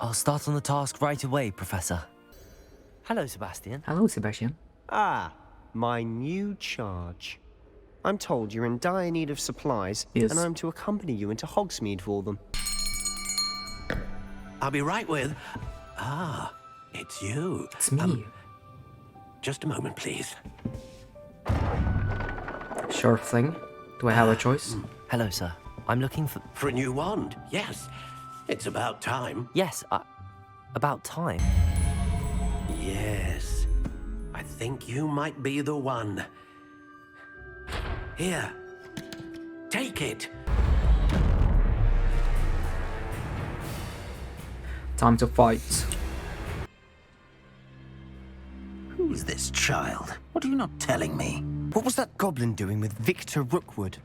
I'll start on the task right away, Professor. Hello, Sebastian. Hello, Sebastian. Ah, my new charge. I'm told you're in dire need of supplies, Yes. and I'm to accompany you into Hogsmeade for them. I'll be right with... Ah, it's you. It's me. Just a moment, please. Sure thing. Do I have a choice? Hello, sir. I'm looking for... For a new wand, yes. It's about time. Yes, about time. Yes. I think you might be the one. Here. Take it. Time to fight. Who's this child? What are you not telling me? What was that goblin doing with Victor Rookwood?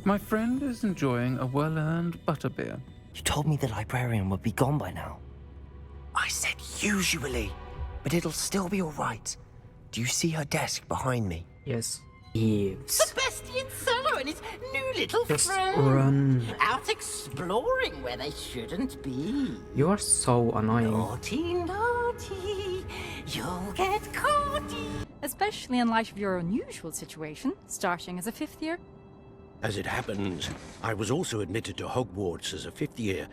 My friend is enjoying a well-earned butterbeer. You told me the librarian would be gone by now. I said usually, but it'll still be all right. Do you see her desk behind me? Yes. Eves. Sebastian Solo and his new little Just friend. run. Out exploring where they shouldn't be. You are so annoying. Naughty, naughty, you'll get caughty. Especially in light of your unusual situation, starting as a 5th year. As it happens, I was also admitted to Hogwarts as a 5th year.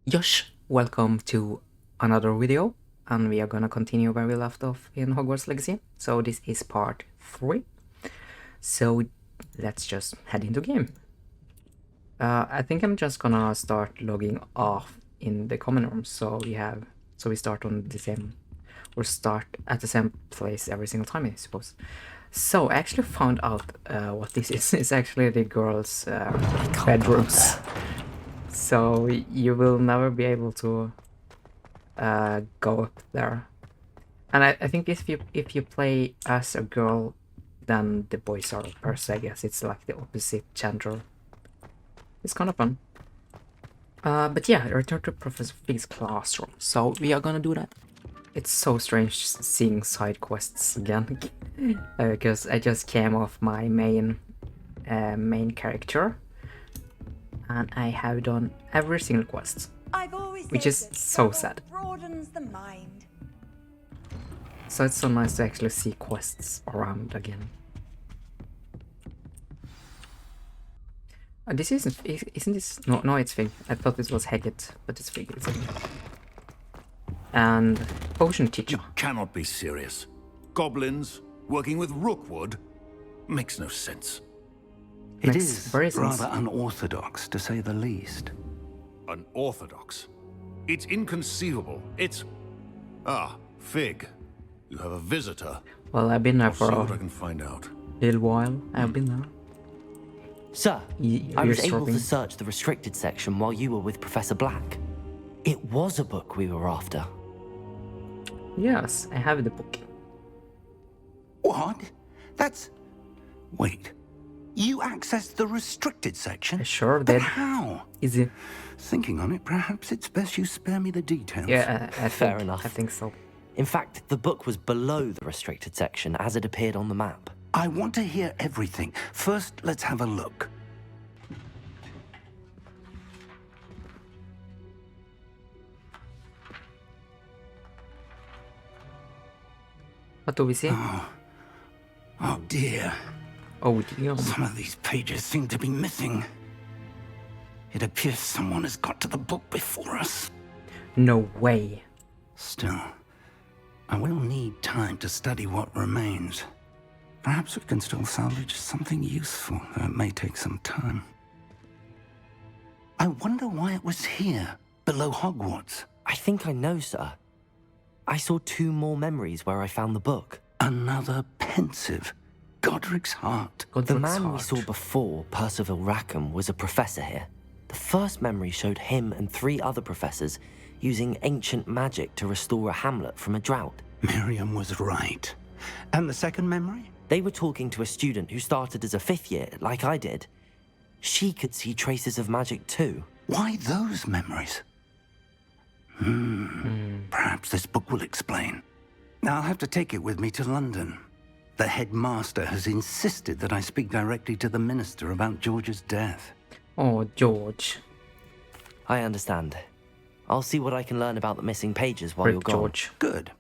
Josh, welcome to another video. And we are gonna continue where we left off in Hogwarts Legacy. So this is part 3. So let's just head into game. I think I'm just gonna start logging off in the common room. So we start on the same, or start at the same place every single time, I suppose. So I actually found out what this is. It's actually the girls' bedrooms. So you will never be able to go up there. And I think if you play as a girl, then the boys are pairs. I guess it's like the opposite gender. It's kind of fun. But yeah, return to Professor Fig's classroom. So we are gonna do that. It's so strange seeing side quests again, because I just came off my main character, and I have done every single quest, which is so sad. Broadens the mind. So it's so nice to actually see quests around again. This isn't this? No, it's Fig. I thought this was Hackett, but it's Fig. It's Fig. And potion teacher. You cannot be serious. Goblins working with Rookwood makes no sense. It is very sense. rather unorthodox, to say the least. Unorthodox? It's inconceivable. It's... Ah, Fig. You have a visitor. Well, I've been there I'll for see a what I can find out. little while. I've been there. Sir, I was able swapping. to search the restricted section while you were with Professor Black. It was a book we were after. Yes, I have the book. What? That's... Wait. You accessed the restricted section? I sure But did. how? Is it? Thinking on it, perhaps it's best you spare me the details. Yeah, Fair enough. I think so. In fact, the book was below the restricted section as it appeared on the map. I want to hear everything. First, let's have a look. What do we see? Oh dear. Oh dear. Some of these pages seem to be missing. It appears someone has got to the book before us. No way. Still, I will need time to study what remains. Perhaps we can still salvage something useful, though it may take some time. I wonder why it was here, below Hogwarts. I think I know, sir. I saw 2 more memories where I found the book. Another pensive. Godric's heart. The man we saw before, Percival Rackham, was a professor here. The first memory showed him and 3 other professors using ancient magic to restore a hamlet from a drought. Miriam was right. And the second memory? They were talking to a student who started as a 5th year, like I did. She could see traces of magic too. Why those memories? Perhaps this book will explain. I'll have to take it with me to London. The headmaster has insisted that I speak directly to the minister about George's death. Oh, George. I understand. I'll see what I can learn about the missing pages while Rip you're gone. George. Good.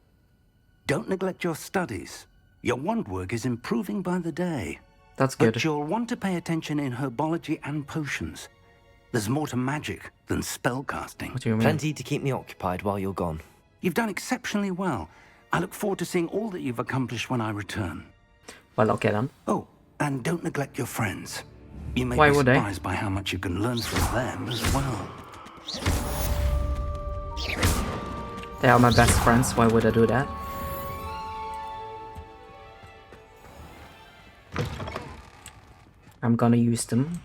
Don't neglect your studies. Your wand work is improving by the day. That's good. But you'll want to pay attention in herbology and potions. There's more to magic than spellcasting. What do you mean? Plenty to keep me occupied while you're gone. You've done exceptionally well. I look forward to seeing all that you've accomplished when I return. Well, okay then. Oh, and don't neglect your friends. You may Why be would I? surprised by how much you can learn from them as well. They are my best friends. Why would I do that? I'm gonna use them.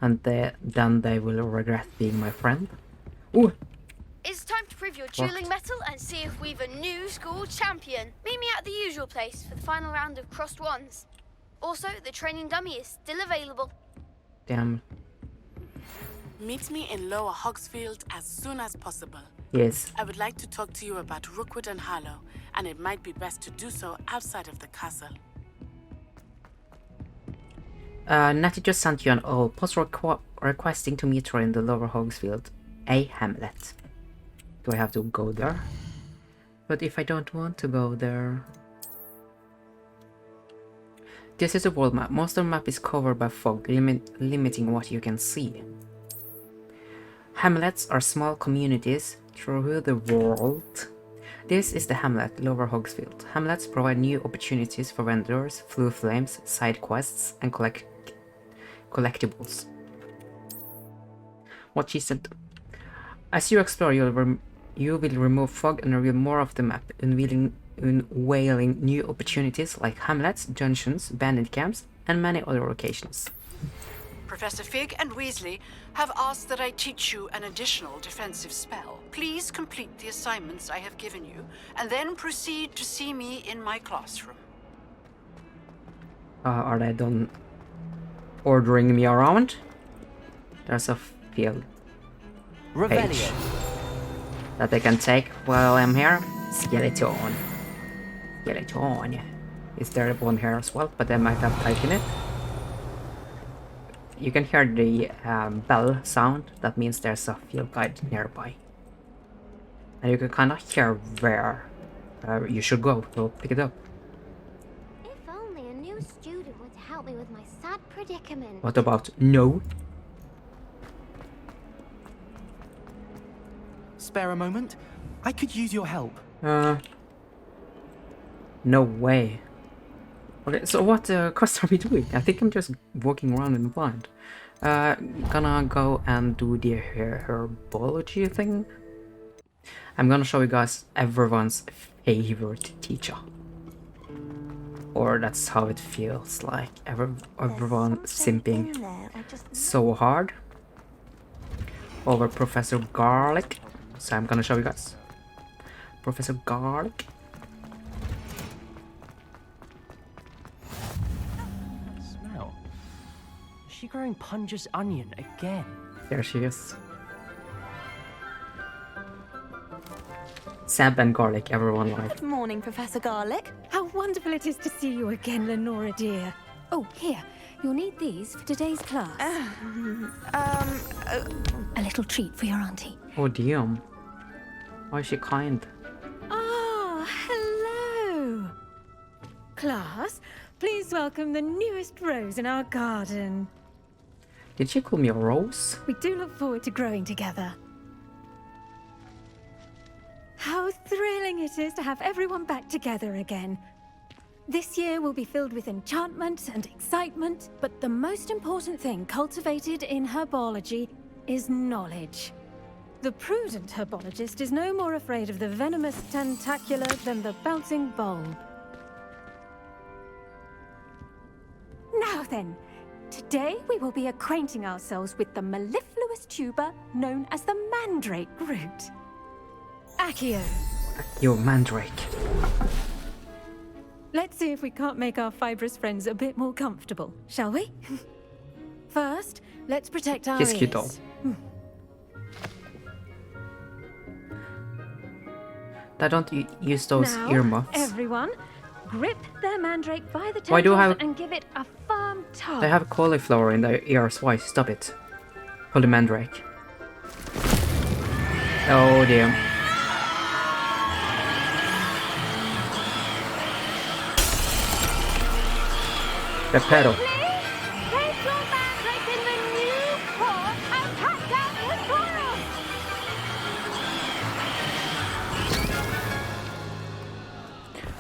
And then they will regret being my friend. Ooh! It's time to prove your dueling mettle and see if we've a new school champion. Meet me at the usual place for the final round of crossed wands. Also, the training dummy is still available. Damn. Meet me in Lower Hogsfield as soon as possible. Yes. I would like to talk to you about Rookwood and Harlow, and it might be best to do so outside of the castle. Natty just sent you an old post requesting to meet her in the Lower Hogsfield, a hamlet. Do I have to go there? But if I don't want to go there... This is a world map. Most of the map is covered by fog, limiting what you can see. Hamlets are small communities through the world. This is the hamlet, Lower Hogsfield. Hamlets provide new opportunities for vendors, flue flames, side quests, and collectibles. What she said. As you explore, you will remove fog and reveal more of the map, unveiling new opportunities like hamlets, dungeons, bandit camps, and many other locations. Professor Fig and Weasley have asked that I teach you an additional defensive spell. Please complete the assignments I have given you, and then proceed to see me in my classroom. Are they done ordering me around? There's a field page that they can take while I'm here. Skeleton. Skeleton. Is there one here as well? But I might have taken it. You can hear the bell sound. That means there's a field guide nearby. And you can kind of hear where you should go to pick it up. If only a new student were to help me with my sad predicament. What about no? Spare a moment? I could use your help. No way. Okay, so what quest are we doing? I think I'm just walking around in the blind. Gonna go and do the herbology thing. I'm gonna show you guys everyone's favorite teacher. Or that's how it feels like. Everyone simping so hard over Professor Garlick. So I'm gonna show you guys. Professor Garlick. Smell. Is she growing Punja's onion again? There she is. Sab and Garlic, everyone liked. Good morning, Professor Garlick. How wonderful it is to see you again, Lenora dear. Oh, here. You'll need these for today's class. A little treat for your auntie. Oh damn. Why is she kind? Ah, hello. Class, please welcome the newest rose in our garden. Did she call me a rose? We do look forward to growing together. How thrilling it is to have everyone back together again. This year will be filled with enchantment and excitement, but the most important thing cultivated in herbology is knowledge. The prudent herbologist is no more afraid of the venomous tentacular than the bouncing bulb. Now then, today we will be acquainting ourselves with the mellifluous tuber known as the mandrake root. Accio. Yo, mandrake. Let's see if we can't make our fibrous friends a bit more comfortable, shall we? First, let's protect our He's ears. cute though. I don't use those Now, earmuffs. Everyone, grip their mandrake by the Why do I tendrils have- and give it a firm tug. They have cauliflower in their ears. Why? Stop it. Pull the mandrake. Oh dear. The pedal. Place your mandrake in the new pot and pack down the soil!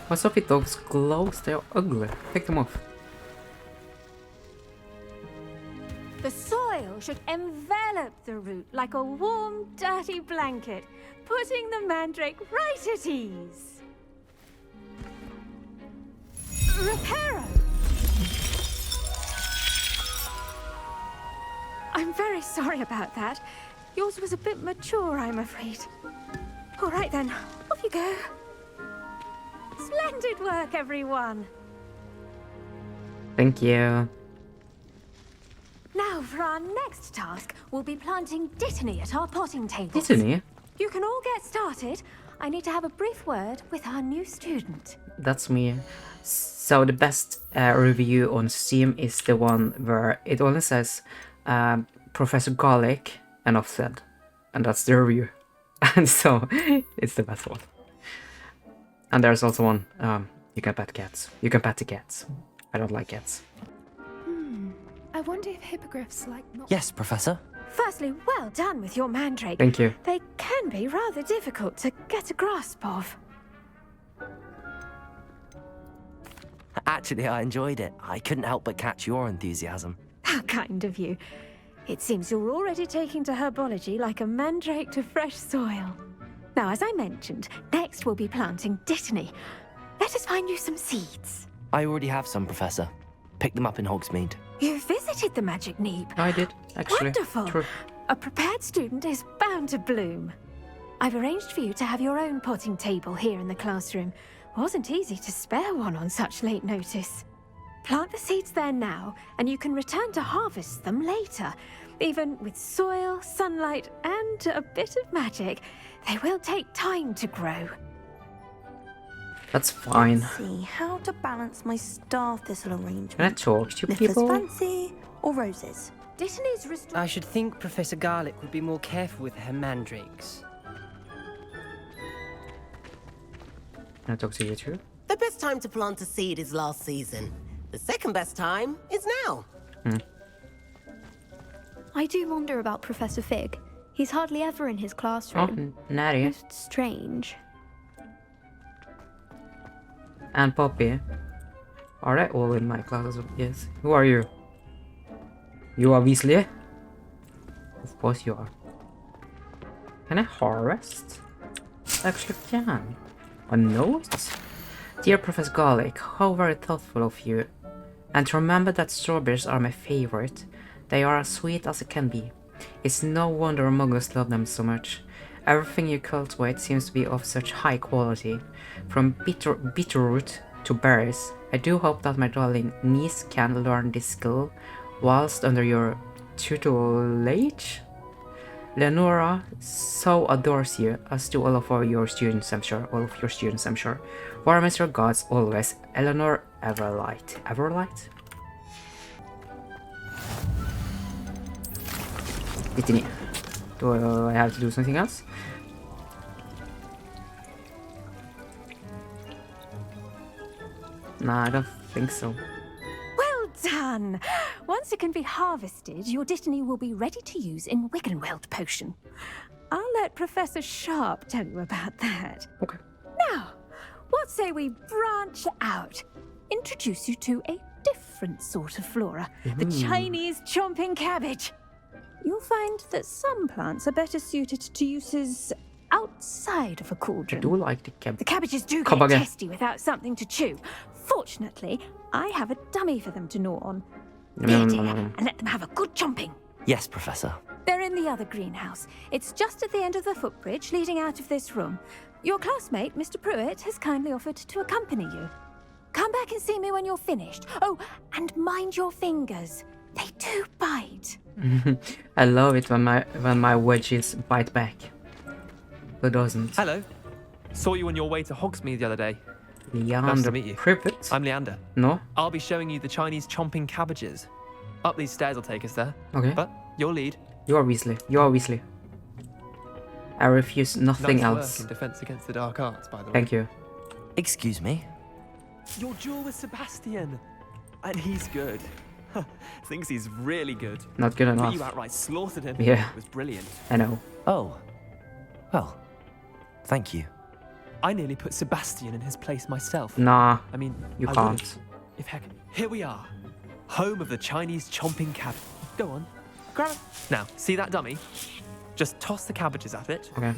What's up with those glows? They're ugly. Take them off. The soil should envelop the root like a warm, dirty blanket, putting the mandrake right at ease. Reparo! I'm very sorry about that. Yours was a bit mature, I'm afraid. All right then, off you go. Splendid work, everyone. Thank you. Now, for our next task, we'll be planting Dittany at our potting tables. Dittany? You can all get started. I need to have a brief word with our new student. That's me. So the best review on Steam is the one where it only says Professor Garlick and offset, and that's the review. And so it's the best one. And there's also one you can pet cats. You can pet the cats. I don't like cats. I wonder if hippogriffs like not. Yes, Professor. Firstly, well done with your mandrake. Thank you. They can be rather difficult to get a grasp of. Actually, I enjoyed it. I couldn't help but catch your enthusiasm. How kind of you. It seems you're already taking to herbology like a mandrake to fresh soil. Now, as I mentioned, next we'll be planting Dittany. Let us find you some seeds. I already have some, Professor. Pick them up in Hogsmeade. You visited the Magic Neep. I did, actually. Wonderful. True. A prepared student is bound to bloom. I've arranged for you to have your own potting table here in the classroom. Wasn't easy to spare one on such late notice. Plant the seeds there now, and you can return to harvest them later. Even with soil, sunlight, and a bit of magic, they will take time to grow. That's fine. Let's see how to balance my star thistle arrangement. Can I talk to Niffler's people? fancy or roses? Dittany's restored. I should think Professor Garlick would be more careful with her mandrakes. Can I talk to you too? The best time to plant a seed is last season. The second best time is now. I do wonder about Professor Fig. He's hardly ever in his classroom. Oh, Natty. Most strange. And Poppy. Are they all in my class as well? Yes. Who are you? You are Weasley? Of course you are. Can I harvest? I actually can. A note? Dear Professor Garlick, how very thoughtful of you. And to remember that strawberries are my favorite. They are as sweet as it can be. It's no wonder among us love them so much. Everything you cultivate seems to be of such high quality. From bitterroot to berries. I do hope that my darling niece can learn this skill whilst under your tutelage. Leonora so adores you, as do all of your students, I'm sure. Warmest regards always, Eleanor Everlight. Everlight? Dittany. Do I have to do something else? Nah, I don't think so. Well done! Once it can be harvested, your Dittany will be ready to use in Wiggenweld potion. I'll let Professor Sharp tell you about that. Okay. Now, what say we branch out? Introduce you to a different sort of flora. The Chinese chomping cabbage. You'll find that some plants are better suited to uses outside of a cauldron. I do like the cabbage. The cabbages do get testy without something to chew. Fortunately, I have a dummy for them to gnaw on. There, dear, and let them have a good chomping. Yes, Professor. They're in the other greenhouse. It's just at the end of the footbridge leading out of this room. Your classmate, Mr. Pruitt, has kindly offered to accompany you. Come back and see me when you're finished. Oh, and mind your fingers. They do bite. I love it when my wedgies bite back. Who doesn't? Hello. Saw you on your way to Hogsmeade the other day. Leander nice to meet you. Privet? I'm Leander. No? I'll be showing you the Chinese chomping cabbages. Up these stairs will take us there. Okay. But you'll lead. You are Weasley. You are Weasley. I refuse nothing Nice else. work in defense against the dark arts, by the way. Thank you. Excuse me? Your duel with Sebastian. And he's good. Thinks he's really good. Not good But enough. you outright slaughtered him. Yeah. It was brilliant. I know. Oh. Well, thank you. I nearly put Sebastian in his place myself. Nah. I mean, you I can't. would've. If heck, here we are. Home of the Chinese chomping cabbage. Go on. Grab it. Now, see that dummy? Just toss the cabbages at it. Okay.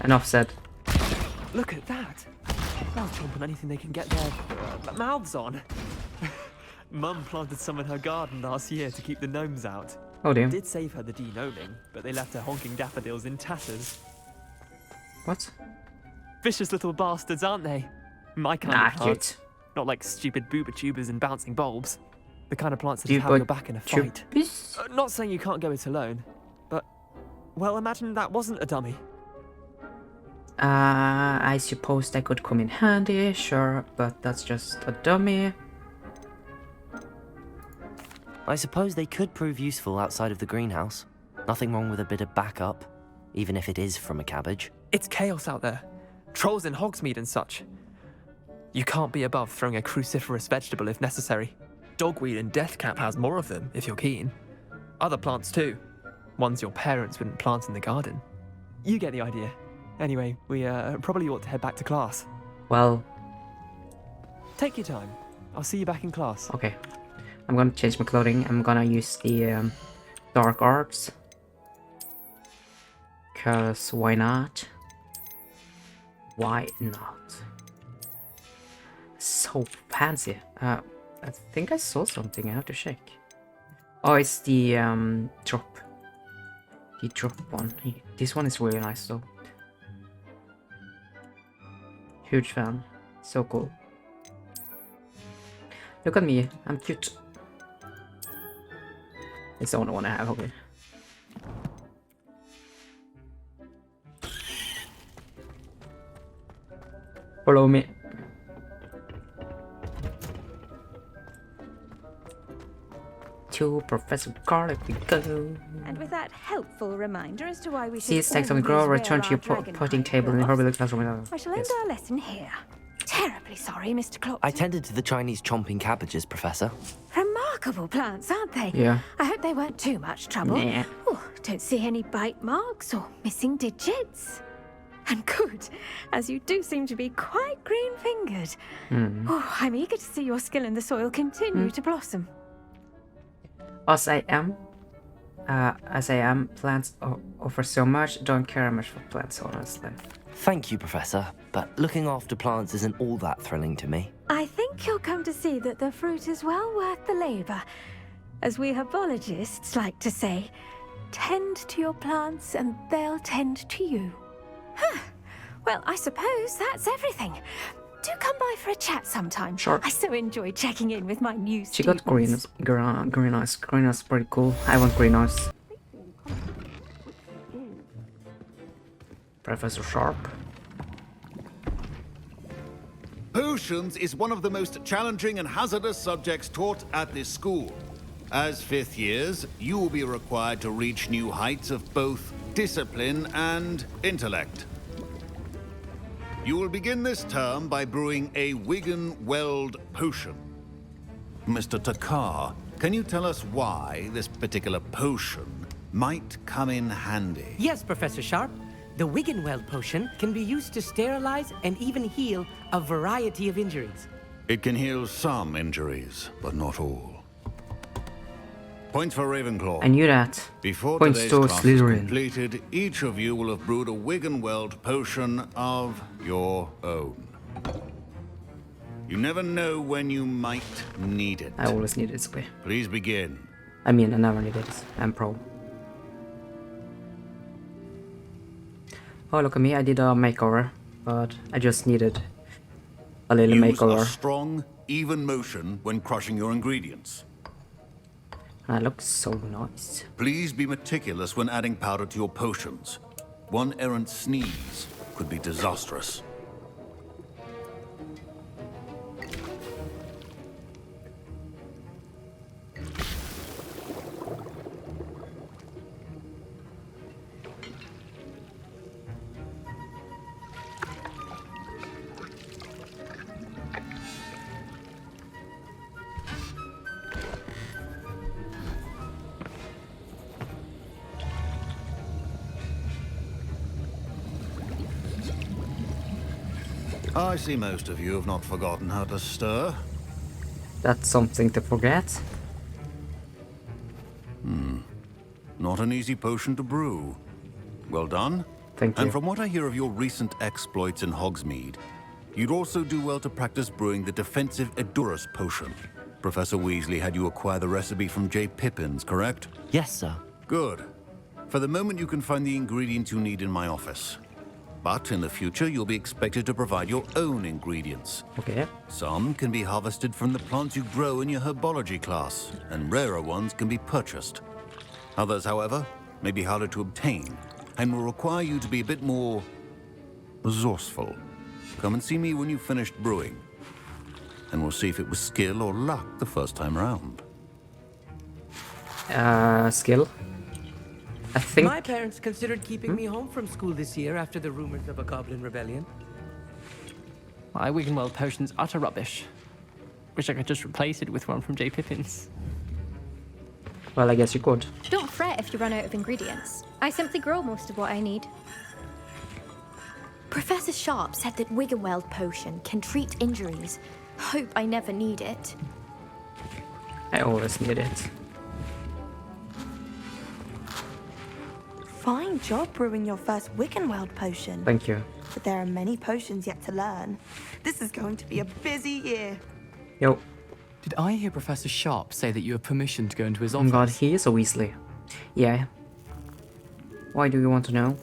Enough said. Look at that. They'll chomp on anything they can get their mouths on. Mum planted some in her garden last year to keep the gnomes out. Oh dear. Did save her the de-gnoming, but they left her honking daffodils in tatters. What? Vicious little bastards, aren't they? My kind Nah, of plants. cute. Not like stupid booba tubers and bouncing bulbs. The kind of plants that Dude, just have your back in a fight. Not saying you can't go it alone, but... Well, imagine that wasn't a dummy. I suppose that could come in handy, sure, but that's just a dummy. I suppose they could prove useful outside of the greenhouse. Nothing wrong with a bit of backup, even if it is from a cabbage. It's chaos out there. Trolls in Hogsmeade and such. You can't be above throwing a cruciferous vegetable if necessary. Dogweed and deathcap has more of them, if you're keen. Other plants too. Ones your parents wouldn't plant in the garden. You get the idea. Anyway, we probably ought to head back to class. Well... Take your time. I'll see you back in class. Okay. I'm gonna change my clothing. I'm gonna use the dark arts. Cause why not? Why not? So fancy. I think I saw something. I have to check. Oh, it's the drop. The drop one. This one is really nice though. Huge fan. So cool. Look at me. I'm cute. It's the only one I have. Okay. Follow me. To Professor Garlick we go. And with that helpful reminder as to why we See, should it's text on the grow. always Return wear to your our dragon potting hide table in the gloves. Herbology Classroom. I shall end our lesson here. Terribly sorry, Mr. Clopton. I tended to the Chinese chomping cabbages, Professor. Remarkable plants, aren't they? Yeah. I hope they weren't too much trouble. Nah. Oh, don't see any bite marks or missing digits. And good, as you do seem to be quite green-fingered. Oh, I'm eager to see your skill in the soil continue to blossom. As I am, plants offer so much. Don't care much for plants, honestly. Thank you, Professor, but looking after plants isn't all that thrilling to me. I think you'll come to see that the fruit is well worth the labor. As we herbologists like to say, tend to your plants and they'll tend to you. Huh. Well, I suppose that's everything. Do come by for a chat sometime. Sure. I so enjoy checking in with my new She got students. green eyes. Green eyes pretty cool. I want green eyes. Professor Sharp. Potions is one of the most challenging and hazardous subjects taught at this school. As fifth years, you will be required to reach new heights of both discipline and intellect. You will begin this term by brewing a Wigan-Weld potion. Mr. Takar, can you tell us why this particular potion might come in handy? Yes, Professor Sharp. The Wigan-Weld potion can be used to sterilize and even heal a variety of injuries. It can heal some injuries, but not all. Points for Ravenclaw. I knew that. Before Points today's to class is Slytherin. completed, each of you will have brewed a Wigan-Weld potion of your own. You never know when you might need it. I always need it this way. Please begin. I mean, I never needed it. I'm pro. Oh, look at me. I did a makeover, but I just needed a little Use makeover. a strong, even motion when crushing your ingredients. And I look so nice. Please be meticulous when adding powder to your potions. One errant sneeze could be disastrous. I see most of you have not forgotten how to stir. That's something to forget. Not an easy potion to brew. Well done. Thank you. And from what I hear of your recent exploits in Hogsmeade, you'd also do well to practice brewing the defensive Edurus potion. Professor Weasley had you acquire the recipe from J. Pippin's, correct? Yes, sir. Good. For the moment, you can find the ingredients you need in my office. But in the future, you'll be expected to provide your own ingredients. Okay. Some can be harvested from the plants you grow in your Herbology class, and rarer ones can be purchased. Others, however, may be harder to obtain, and will require you to be a bit more resourceful. Come and see me when you've finished brewing, and we'll see if it was skill or luck the first time round. Skill. I think... My parents considered keeping me home from school this year after the rumors of a goblin rebellion. My Wiggenweld potion's utter rubbish. Wish I could just replace it with one from J. Pippin's. Well, I guess you could. Don't fret if you run out of ingredients. I simply grow most of what I need. Professor Sharp said that Wiggenweld potion can treat injuries. Hope I never need it. I always need it. Fine job brewing your first Wiggenweld potion. Thank you. But there are many potions yet to learn. This is going to be a busy year. Yo. Did I hear Professor Sharp say that you have permission to go into his Oh office? god, he is a Weasley. Yeah. Why do you want to know?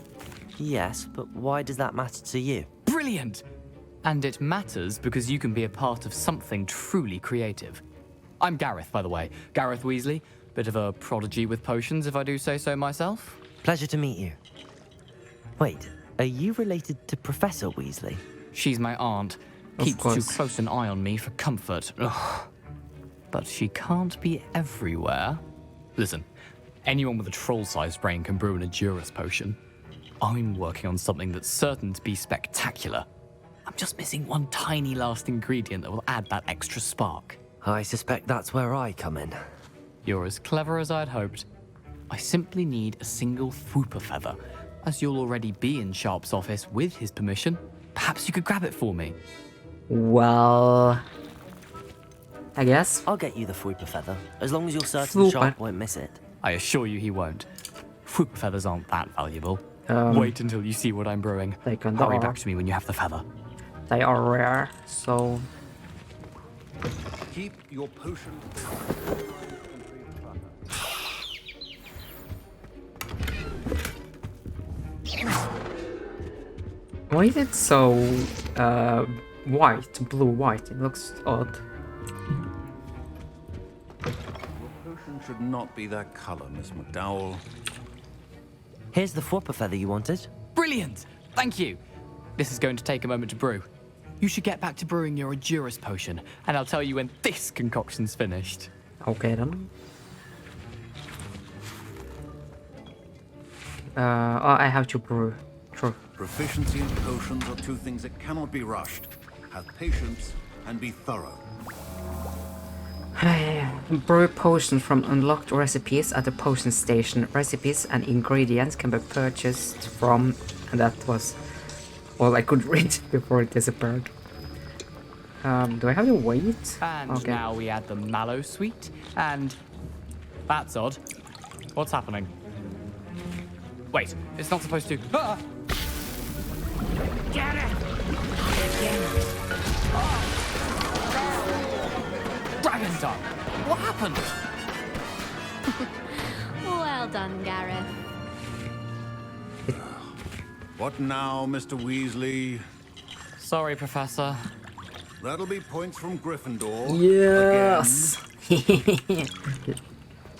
Yes, but why does that matter to you? Brilliant! And it matters because you can be a part of something truly creative. I'm Gareth, by the way. Gareth Weasley. Bit of a prodigy with potions, if I do say so myself. Pleasure to meet you. Wait, are you related to Professor Weasley? She's my aunt. Keeps too close an eye on me for comfort. Ugh. But she can't be everywhere. Listen, anyone with a troll-sized brain can brew an Edurus potion. I'm working on something that's certain to be spectacular. I'm just missing one tiny last ingredient that will add that extra spark. I suspect that's where I come in. You're as clever as I'd hoped. I simply need a single Fwooper feather. As you'll already be in Sharp's office with his permission, perhaps you could grab it for me. Well... I guess. I'll get you the Fwooper feather, as long as you're certain Sharp won't miss it. I assure you he won't. Fwooper feathers aren't that valuable. Wait until you see what I'm brewing. Hurry back to me when you have the feather. They are rare, so... Keep your potion. Why is it so white, blue-white? It looks odd. Your potion should not be that color, Miss McDowell. Here's the Fwooper feather you wanted. Brilliant! Thank you! This is going to take a moment to brew. You should get back to brewing your Edurus potion, and I'll tell you when this concoction's finished. Okay then. I have to brew. True. Proficiency in potions are two things that cannot be rushed. Have patience and be thorough. Brew potions from unlocked recipes at the potion station. Recipes and ingredients can be purchased from... And that was all I could read before it disappeared. Do I have to wait? And now we add the mallow sweet, and... That's odd. What's happening? Wait, it's not supposed to... Ah! Get it! Dragon Tongue! What happened? Well done, Gareth. What now, Mr. Weasley? Sorry, Professor. That'll be points from Gryffindor. Yes!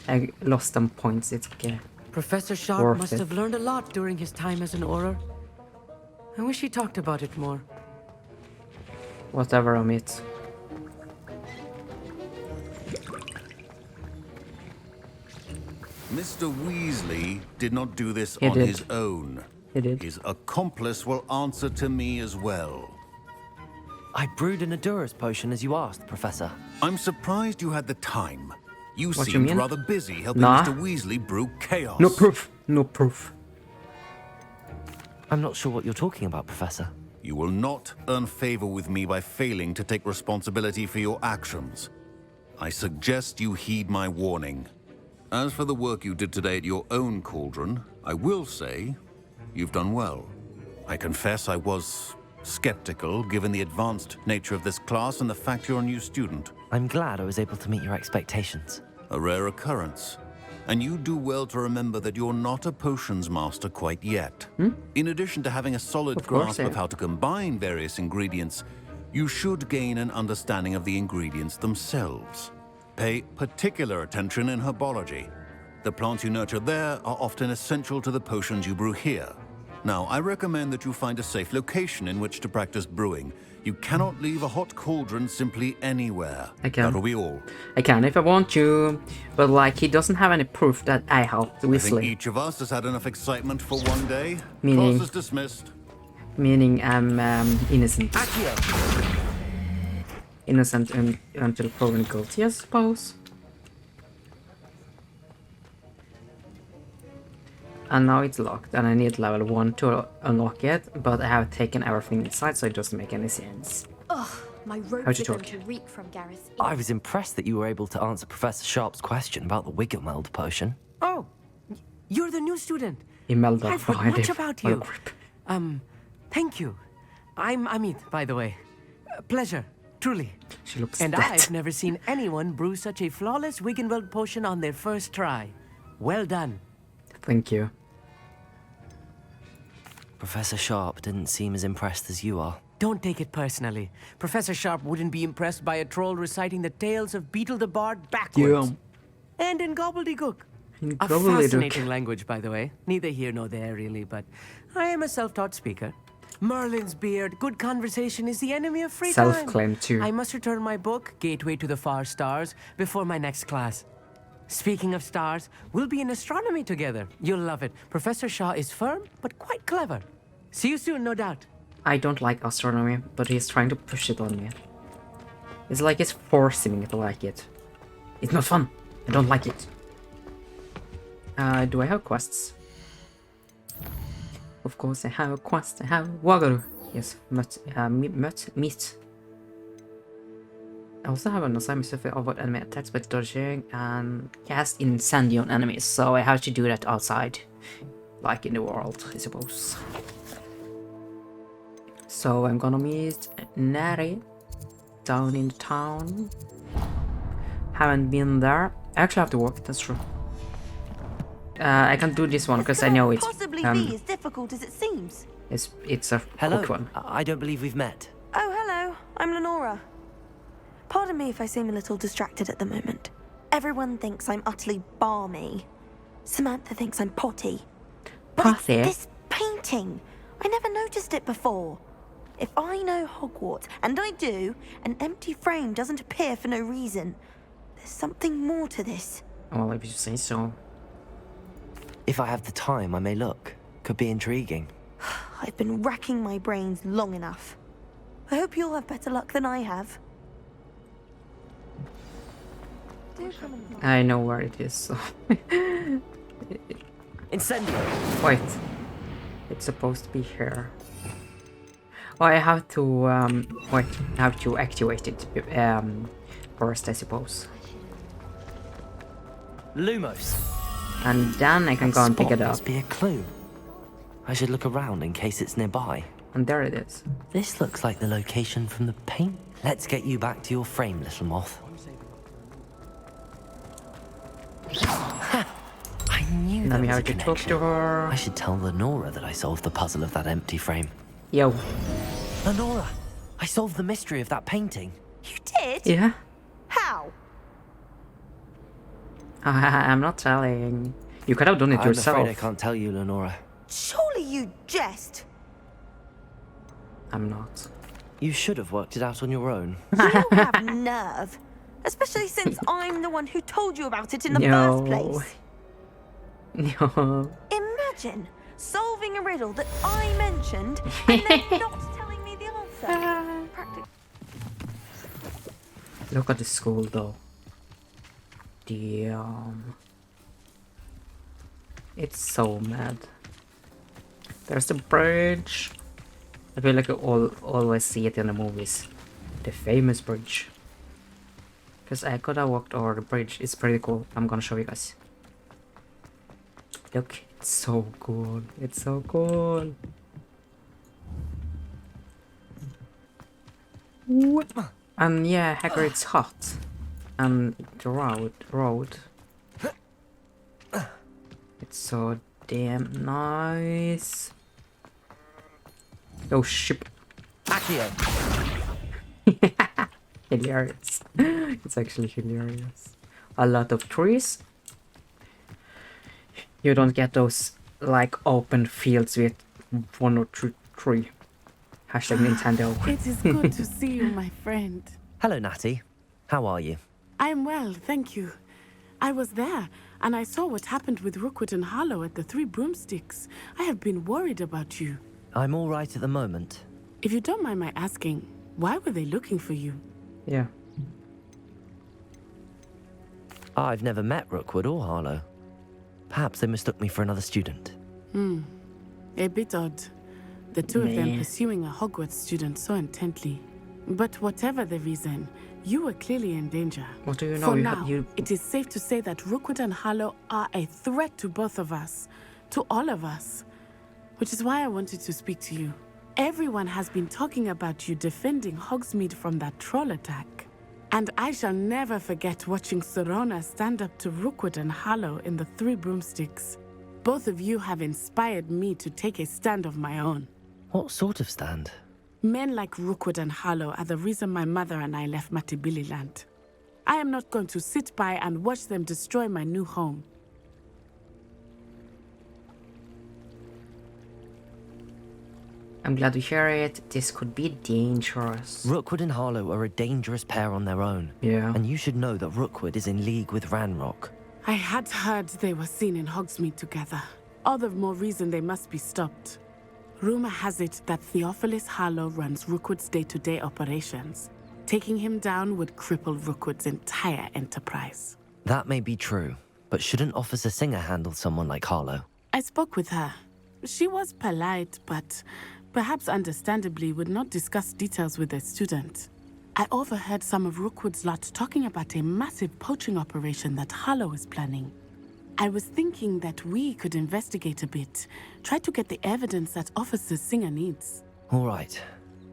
I lost some points, it's okay. Professor Sharp must have learned a lot during his time as an Auror. I wish he talked about it more. Whatever, Amit. Mr. Weasley did not do this He on did. his own. He did. His accomplice will answer to me as well. I brewed an Edurus potion as you asked, Professor. I'm surprised you had the time. You What you seemed mean? rather busy helping Nah. Mr. Weasley brew chaos. No proof. No proof. I'm not sure what you're talking about, Professor. You will not earn favor with me by failing to take responsibility for your actions. I suggest you heed my warning. As for the work you did today at your own cauldron, I will say you've done well. I confess I was skeptical, given the advanced nature of this class and the fact you're a new student. I'm glad I was able to meet your expectations. A rare occurrence. And you do well to remember that you're not a potions master quite yet. In addition to having a solid grasp of how to combine various ingredients, you should gain an understanding of the ingredients themselves. Pay particular attention in herbology. The plants you nurture there are often essential to the potions you brew here. Now, I recommend that you find a safe location in which to practice brewing. You cannot leave a hot cauldron simply anywhere. I can. That'll be all. I can if I want to, but like he doesn't have any proof that I helped I think Weasley. each of us has had enough excitement for one day. Meaning- Class is dismissed. Meaning I'm innocent. Innocent until proven guilty, I suppose. And now it's locked, and I need level 1 to unlock it, but I have taken everything inside, so it doesn't make any sense. Ugh, my How'd robes you are going talk? to reek from Gareth's I was impressed that you were able to answer Professor Sharp's question about the Wiggenweld potion. Oh, you're the new student. He melded I've heard behind much him. about What a you. creep. Thank you. I'm Amit, by the way. Pleasure, truly. She looks And dead. I've never seen anyone brew such a flawless Wiggenweld potion on their first try. Well done. Thank you. Professor Sharp didn't seem as impressed as you are. Don't take it personally. Professor Sharp wouldn't be impressed by a troll reciting the tales of Beetle the Bard backwards. And in gobbledygook. A gobbledygook. fascinating language, by the way. Neither here nor there, really, but I am a self-taught speaker. Merlin's beard, good conversation is the enemy of free time. Self-claimed too. I must return my book, Gateway to the Far Stars, before my next class. Speaking of stars, we'll be in astronomy together. You'll love it. Professor Shaw is firm, but quite clever. See you soon, no doubt. I don't like astronomy, but he's trying to push it on me. It's like he's forcing me to like it. It's not fun. I don't like it. Do I have quests? Of course I have a quest. I have Wagaru. Yes, meat. I also have an assignment to avoid enemy attacks by dodging and cast Incendio on enemies, so I have to do that outside. Like in the world, I suppose. So I'm gonna meet Natty down in town. Haven't been there. I actually have to walk, that's true. I can do this one because I know it's Possibly be as difficult as it seems. it's a Hello. quick one. I don't believe we've met. Oh, hello. I'm Lenora. Pardon me if I seem a little distracted at the moment. Everyone thinks I'm utterly balmy. Samantha thinks I'm potty. But it's Potty? this painting. I never noticed it before. If I know Hogwarts, and I do, an empty frame doesn't appear for no reason. There's something more to this. Well, if you say so. If I have the time, I may look. Could be intriguing. I've been racking my brains long enough. I hope you'll have better luck than I have. Do come and I know where it is, so. Incendio. Wait. It's supposed to be here. Oh, I have to, wait, I have to activate it, first, I suppose. Lumos. And then I can go and pick it up. Must be a clue. I should look around in case it's nearby. And there it is. This looks like the location from the paint. Let's get you back to your frame, little moth. I knew Then there we was a have to talk connection. to her. I should tell Lenora that I solved the puzzle of that empty frame. Yo. Lenora, I solved the mystery of that painting. You did? Yeah? How? I'm not telling. You could have done it I'm yourself. afraid I can't tell you, Lenora. Surely you jest. I'm not. You should have worked it out on your own. You have nerve. Especially since I'm the one who told you about it in the first place. No. Imagine solving a riddle that I mentioned and then not telling me the answer. Look at the school though. Damn. It's so mad. There's the bridge. I feel like you always see it in the movies. The famous bridge. Because I could have walked over the bridge. It's pretty cool. I'm gonna show you guys. Look, it's so cool. It's so cool. And yeah, Hagrid's hut. And the road. It's so damn nice. Oh shit. Accio. Hilarious. It's actually hilarious. A lot of trees. You don't get those like open fields with one or two tree. Hashtag Nintendo. It is good to see you, my friend. Hello, Natty. How are you? I am well, thank you. I was there, and I saw what happened with Rookwood and Harlow at the Three Broomsticks. I have been worried about you. I'm all right at the moment. If you don't mind my asking, why were they looking for you? Yeah. I've never met Rookwood or Harlow. Perhaps they mistook me for another student. A bit odd. The two of them pursuing a Hogwarts student so intently. But whatever the reason, you were clearly in danger. What do you know? For now, it is safe to say that Rookwood and Harlow are a threat to both of us. To all of us. Which is why I wanted to speak to you. Everyone has been talking about you defending Hogsmeade from that troll attack. And I shall never forget watching Serona stand up to Rookwood and Harlow in the Three Broomsticks. Both of you have inspired me to take a stand of my own. What sort of stand? Men like Rookwood and Harlow are the reason my mother and I left Matabeleland. I am not going to sit by and watch them destroy my new home. I'm glad to hear it. This could be dangerous. Rookwood and Harlow are a dangerous pair on their own. Yeah. And you should know that Rookwood is in league with Ranrock. I had heard they were seen in Hogsmeade together. All the more reason they must be stopped. Rumor has it that Theophilus Harlow runs Rookwood's day-to-day operations. Taking him down would cripple Rookwood's entire enterprise. That may be true, but shouldn't Officer Singer handle someone like Harlow? I spoke with her. She was polite, but perhaps understandably would not discuss details with a student. I overheard some of Rookwood's lot talking about a massive poaching operation that Harlow is planning. I was thinking that we could investigate a bit, try to get the evidence that Officer Singer needs. All right,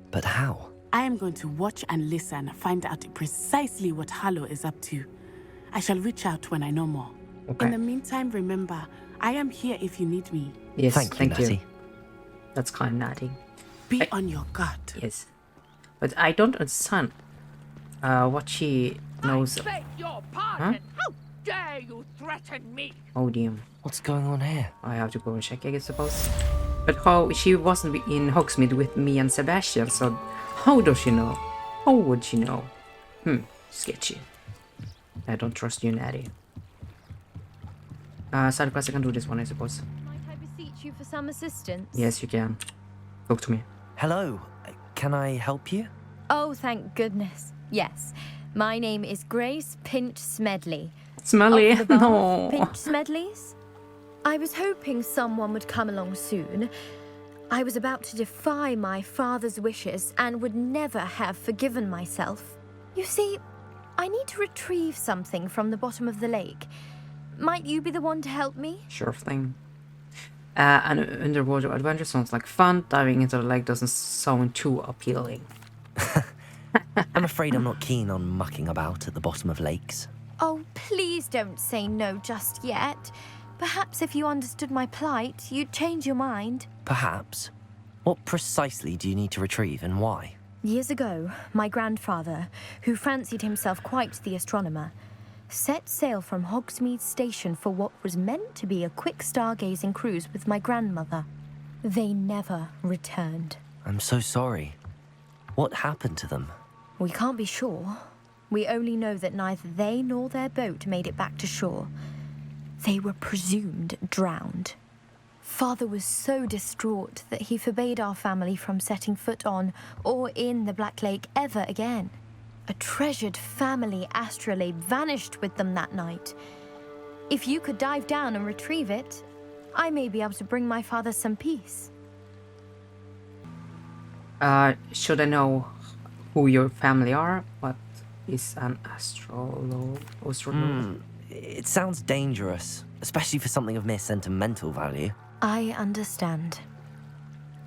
but how? I am going to watch and listen, find out precisely what Harlow is up to. I shall reach out when I know more. Okay. In the meantime, remember, I am here if you need me. Yes, thank you, Natty. That's kind of Natty. Be on your guard. Yes. But I don't understand what she knows. I beg your pardon. How dare you threaten me? Oh damn. What's going on here? I have to go and check, I suppose. But how she wasn't in Hogsmeade with me and Sebastian, so how does she know? How would she know? Sketchy. I don't trust you, Natty. Side quest, I can do this one, I suppose. Might I beseech you for some assistance? Yes, you can. Talk to me. Hello. Can I help you? Oh, thank goodness. Yes. My name is Grace Pinch Smedley. Smedley? Of the Bath No. Pinch Smedleys? I was hoping someone would come along soon. I was about to defy my father's wishes and would never have forgiven myself. You see, I need to retrieve something from the bottom of the lake. Might you be the one to help me? Sure thing. An underwater adventure sounds like fun. Diving into the lake doesn't sound too appealing. I'm afraid I'm not keen on mucking about at the bottom of lakes. Oh, please don't say no just yet. Perhaps if you understood my plight, you'd change your mind. Perhaps. What precisely do you need to retrieve and why? Years ago, my grandfather, who fancied himself quite the astronomer, set sail from Hogsmeade Station for what was meant to be a quick stargazing cruise with my grandmother. They never returned. I'm so sorry. What happened to them? We can't be sure. We only know that neither they nor their boat made it back to shore. They were presumed drowned. Father was so distraught that he forbade our family from setting foot on or in the Black Lake ever again. A treasured family astrolabe vanished with them that night. If you could dive down and retrieve it, I may be able to bring my father some peace. Should I know who your family are? What is an astrologue? It sounds dangerous, especially for something of mere sentimental value. I understand.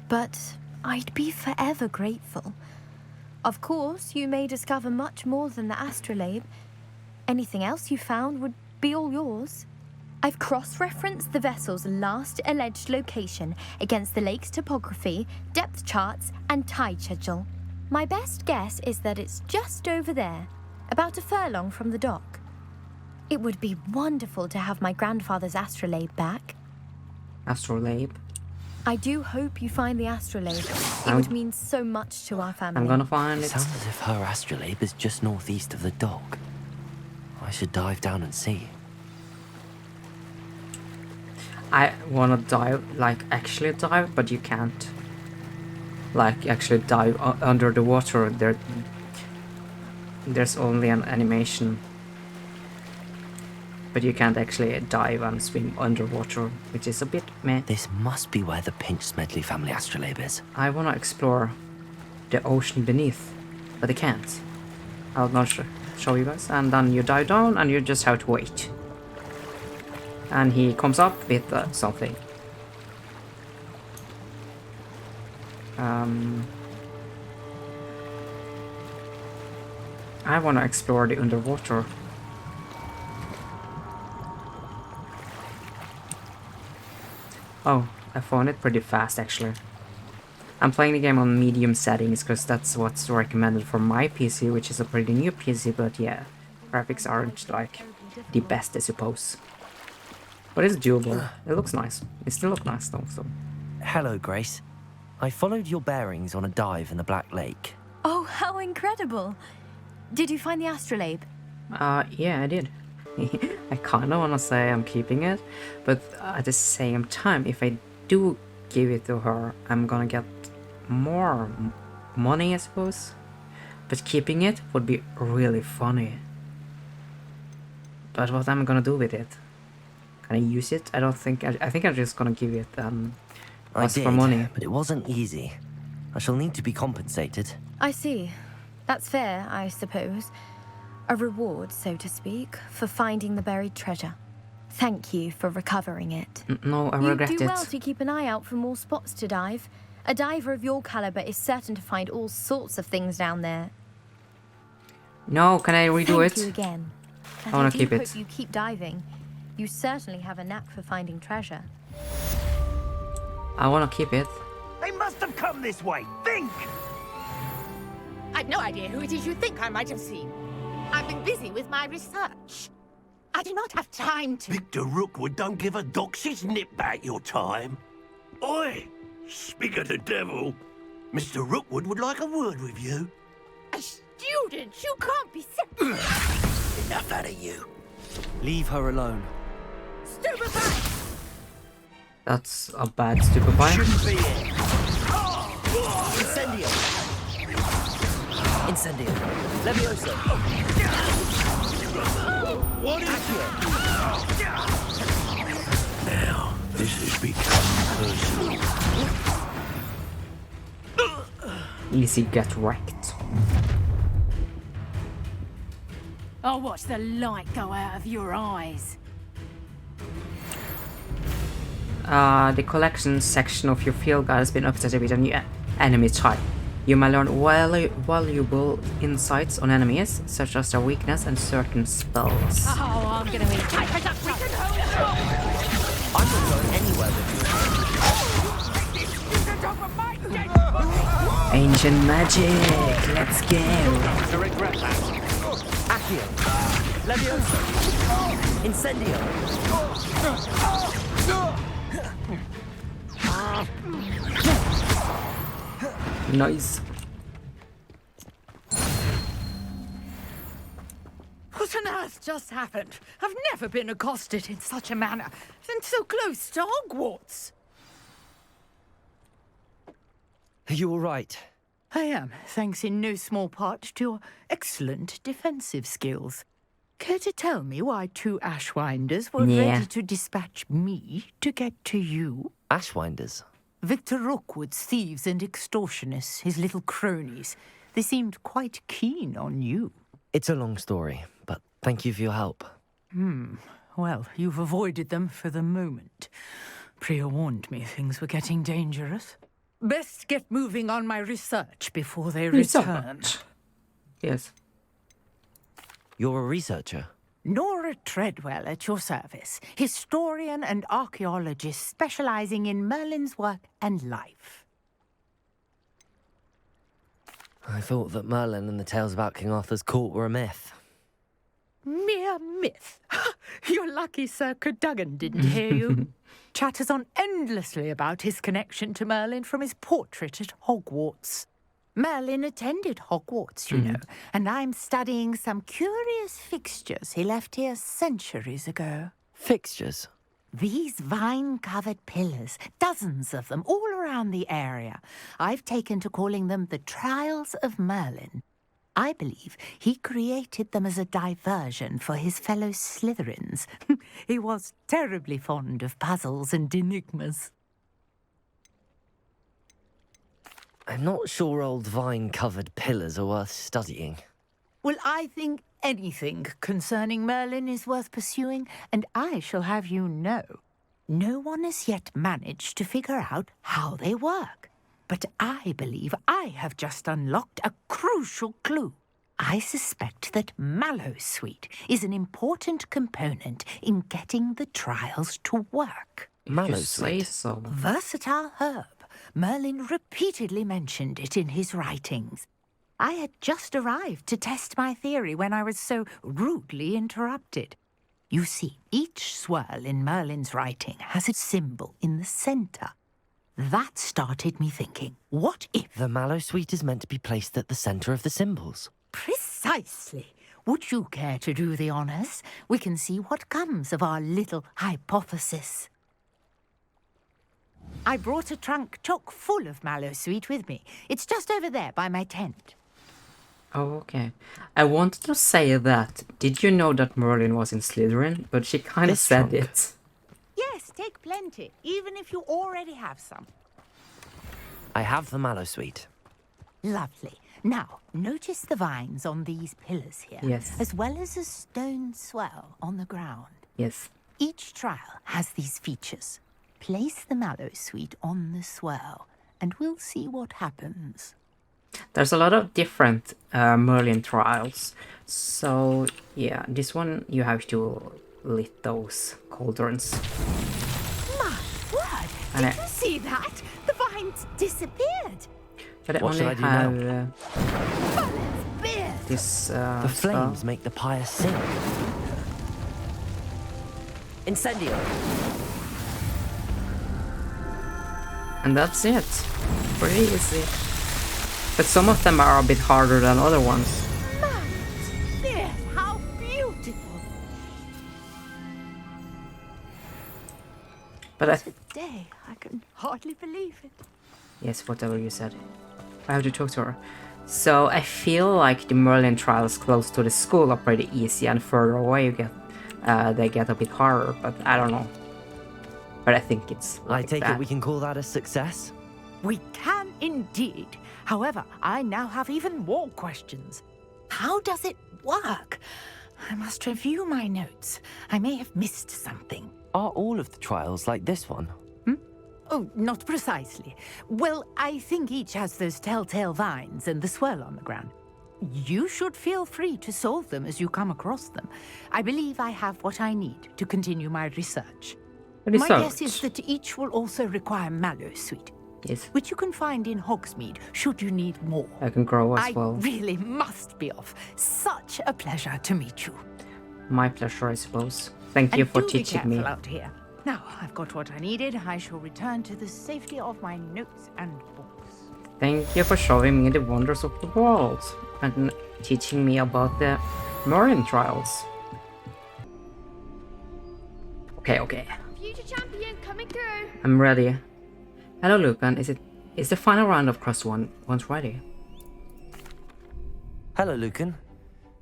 But I'd be forever grateful. Of course, you may discover much more than the astrolabe. Anything else you found would be all yours. I've cross-referenced the vessel's last alleged location against the lake's topography, depth charts, and tide schedule. My best guess is that it's just over there, about a furlong from the dock. It would be wonderful to have my grandfather's astrolabe back. Astrolabe? I do hope you find the astrolabe. It would mean so much to our family. I'm gonna find it. Sounds as if her astrolabe is just northeast of the dock. I should dive down and see. I wanna dive, like actually dive, but you can't. Like actually dive under the water. There's only an animation. But you can't actually dive and swim underwater, which is a bit meh. This must be where the Pinch Smedley family astrolabe is. I wanna explore the ocean beneath, but I can't. I'll not show you guys. And then you dive down and you just have to wait. And he comes up with something. I wanna explore the underwater. Oh, I found it pretty fast actually. I'm playing the game on medium settings because that's what's recommended for my PC, which is a pretty new PC, but yeah, graphics aren't like the best I suppose. But it's doable. It looks nice. It still looks nice though, so. Hello, Grace. I followed your bearings on a dive in the Black Lake. Oh, how incredible! Did you find the astrolabe? Yeah, I did. I kinda wanna say I'm keeping it, but at the same time, if I do give it to her, I'm gonna get more money, I suppose. But keeping it would be really funny. But what am I gonna do with it? Can I use it? I don't think. I think I'm just gonna give it I for money. But it wasn't easy. I shall need to be compensated. I see. That's fair, I suppose. A reward, so to speak, for finding the buried treasure. Thank you for recovering it. No, I regret it. You do well to keep an eye out for more spots to dive. A diver of your caliber is certain to find all sorts of things down there. No, can I redo it? Thank you again. And I wanna do keep hope it. you keep diving. You certainly have a knack for finding treasure. I wanna keep it. They must have come this way. Think! I've no idea who it is you think I might have seen. I've been busy with my research. I do not have time to... Victor Rookwood don't give a doxy's nip back your time. Oi! Speak of the devil. Mr. Rookwood would like a word with you. A student? You can't be... Enough out of you. Leave her alone. Stupefy! That's a bad stupefy. Shouldn't be it. Incendio! Incendio! Levioso! What is it? Now, this has become personal. Easy, get wrecked. I'll watch the light go out of your eyes. The collection section of your field guide has been updated with a new enemy type. You may learn valuable insights on enemies, such as their weakness and certain spells. Oh, I'm gonna eat. Take it up. We can hold it off. I'm not going anywhere with you. Ancient magic, let's go. To regret that. Accio. Levioso. Incendio. Nice. What on earth just happened? I've never been accosted in such a manner, and so close to Hogwarts. Are you all right? I am, thanks in no small part to your excellent defensive skills. Care to tell me why two Ashwinders were Yeah. ready to dispatch me to get to you? Ashwinders? Victor Rookwood's thieves and extortionists, his little cronies, they seemed quite keen on you. It's a long story, but thank you for your help. Well, you've avoided them for the moment. Priya warned me things were getting dangerous. Best get moving on my research before they return. Yes. You're a researcher? Nora Treadwell at your service, historian and archaeologist specializing in Merlin's work and life. I thought that Merlin and the tales about King Arthur's court were a myth. Mere myth. You're lucky Sir Cadogan didn't hear you. Chatters on endlessly about his connection to Merlin from his portrait at Hogwarts. Merlin attended Hogwarts, you know, and I'm studying some curious fixtures he left here centuries ago. Fixtures? These vine-covered pillars, dozens of them, all around the area. I've taken to calling them the Trials of Merlin. I believe he created them as a diversion for his fellow Slytherins. He was terribly fond of puzzles and enigmas. I'm not sure old vine-covered pillars are worth studying. Well, I think anything concerning Merlin is worth pursuing, and I shall have you know, no one has yet managed to figure out how they work. But I believe I have just unlocked a crucial clue. I suspect that Mallowsweet is an important component in getting the trials to work. Mallowsweet? So. Versatile herb. Merlin repeatedly mentioned it in his writings. I had just arrived to test my theory when I was so rudely interrupted. You see, each swirl in Merlin's writing has a symbol in the center. That started me thinking, what if... The Mallowsweet is meant to be placed at the center of the symbols. Precisely. Would you care to do the honors? We can see what comes of our little hypothesis. I brought a trunk chock full of Mallowsweet with me. It's just over there by my tent. Oh, okay. I wanted to say that, did you know that Merlin was in Slytherin? But she kind of said it. Yes, take plenty, even if you already have some. I have the Mallowsweet. Lovely. Now, notice the vines on these pillars here. Yes. As well as a stone swell on the ground. Yes. Each trial has these features. Place the Mallowsweet on the swirl, and we'll see what happens. There's a lot of different Merlin trials. So, yeah, this one you have to lit those cauldrons. My word! Did you see that? The vines disappeared. But I what only should I do have this. The flames make the pyre sink. Incendio. And that's it. Pretty easy. But some of them are a bit harder than other ones. There, how beautiful! But Today, I can hardly believe it. Yes, whatever you said. I have to talk to her. So I feel like the Merlin trials close to the school are pretty easy, and further away you get, they get a bit harder. But I don't know. But I think it's. I take it we can call that a success. We can indeed. However, I now have even more questions. How does it work? I must review my notes. I may have missed something. Are all of the trials like this one? Oh, not precisely. Well, I think each has those telltale vines and the swirl on the ground. You should feel free to solve them as you come across them. I believe I have what I need to continue my research. My guess is that each will also require Mallowsweet. Yes. Which you can find in Hogsmeade, should you need more. I can grow as well. I really must be off. Such a pleasure to meet you. My pleasure, I suppose. Thank you for teaching me. Out here. Now, I've got what I needed. I shall return to the safety of my notes and books. Thank you for showing me the wonders of the world and teaching me about the Merlin trials. Okay. Future champion coming through. I'm ready. Hello, Lucan. Is the final round of Cross Ones ready? Hello, Lucan.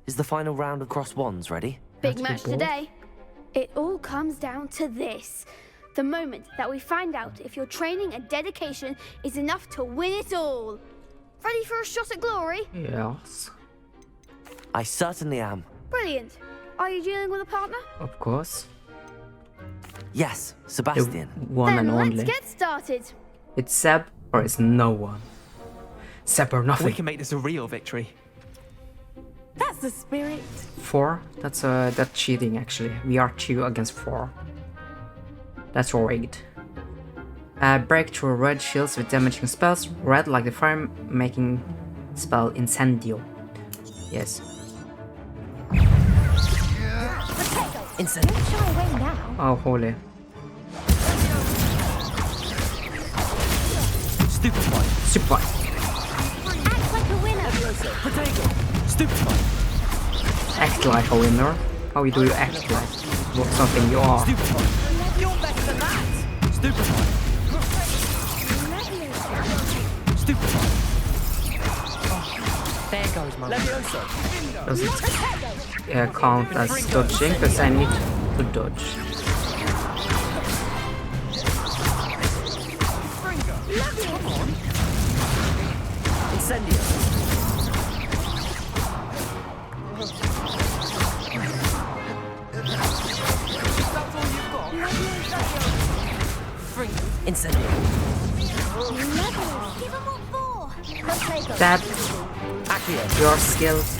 Is the final round of Cross Wands ready? Big match today. It all comes down to this. The moment that we find out if your training and dedication is enough to win it all. Ready for a shot at glory? Yes. I certainly am. Brilliant. Are you dealing with a partner? Of course. Yes, Sebastian. The one then and only. let's get started. It's Seb or it's no one. Seb or nothing. We can make this a real victory. That's the spirit. 4? That's cheating actually. We are 2 against 4. That's rigged. Break through red shields with damaging spells. Red like the fire making spell Incendio. Yes. Incendio. Don't shy away now. Oh, holy. Stupefy. Stupefy. Act like a winner. Potato. Stupefy. Act like a winner? How do you act like something you are? Stupefy. You're better than that. Stupefy. Stupefy. Oh, there goes my Leviosa. Does it count as dodging? Because I need to dodge. Incendio. Incendio. That your skills.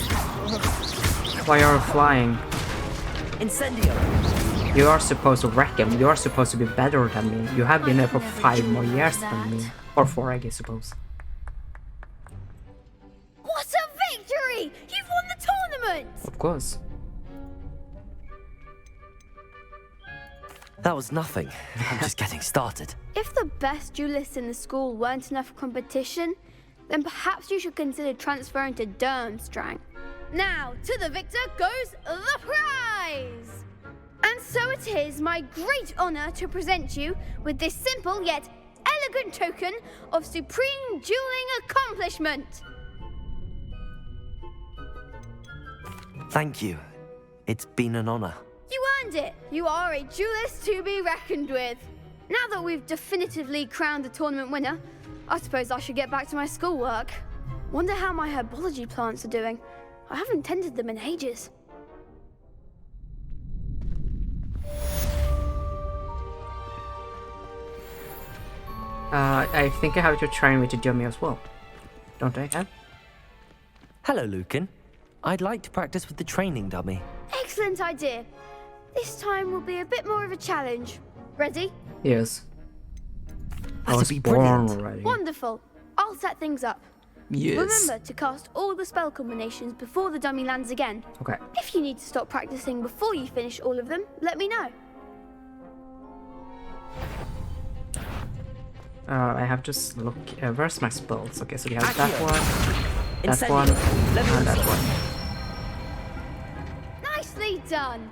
Why are you flying? Incendio. You are supposed to wreck him. You are supposed to be better than me. You have been there for 5 more years than me. Or 4, I guess, suppose. What a victory! You've won the tournament! Of course. That was nothing. I'm just getting started. If the best duelists in the school weren't enough for competition, then perhaps you should consider transferring to Durmstrang. Now, to the victor goes the prize! And so it is my great honor to present you with this simple yet elegant token of supreme dueling accomplishment. Thank you. It's been an honor. You earned it. You are a duelist to be reckoned with. Now that we've definitively crowned the tournament winner, I suppose I should get back to my schoolwork. Wonder how my herbology plants are doing. I haven't tended them in ages. I think I have to train with the dummy as well. Don't I have? Hello, Lucan. I'd like to practice with the training dummy. Excellent idea. This time will be a bit more of a challenge. Ready? Yes. I That'd was be born brilliant. already. Wonderful. I'll set things up. Yes. Remember to cast all the spell combinations before the dummy lands again. Okay. If you need to stop practicing before you finish all of them, let me know. I have to look. Where's my spells? Okay, so we have that one, that Incendio. one, and that one. Nicely done.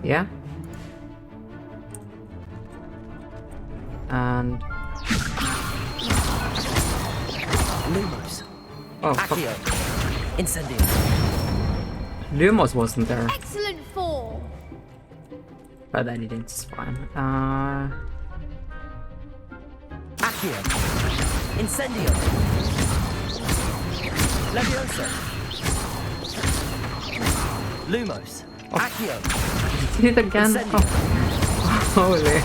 Yeah. And Lumos. oh, fuck. Accio. Incendio. Lumos wasn't there, Excellent form. but I didn't. It's fine. Accio. Incendio. Leviosa. Lumos. Accio. Did it again? Incendio. Oh. Holy.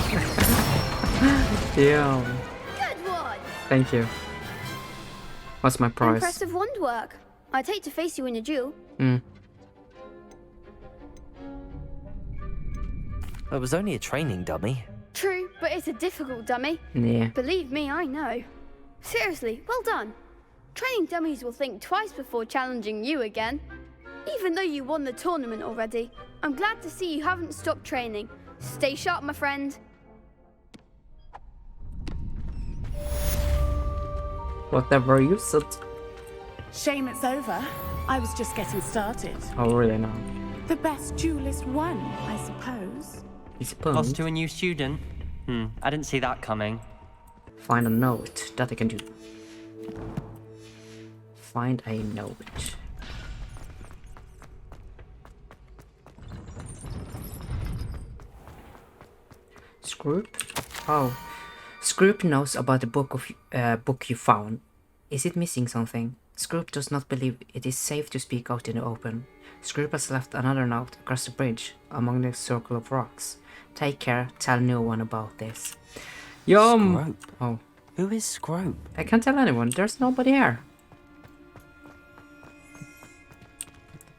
Damn. Good one. Thank you. What's my prize? Impressive wand work. I'd hate to face you in a duel. Hmm. It was only a training dummy. True, but it's a difficult dummy. Yeah. Believe me, I know. Seriously, well done. Training dummies will think twice before challenging you again. Even though you won the tournament already, I'm glad to see you haven't stopped training. Stay sharp, my friend. Whatever you said. Shame it's over. I was just getting started. Oh, really now? The best duelist won, I suppose. Lost to a new student? I didn't see that coming. Find a note that I can do. Find a note. Scrope? Oh. Scrope knows about the book you found. Is it missing something? Scrope does not believe it is safe to speak out in the open. Scrope has left another note across the bridge among the circle of rocks. Take care, tell no one about this. Scrope? Oh. Who is Scrope? I can't tell anyone, there's nobody here.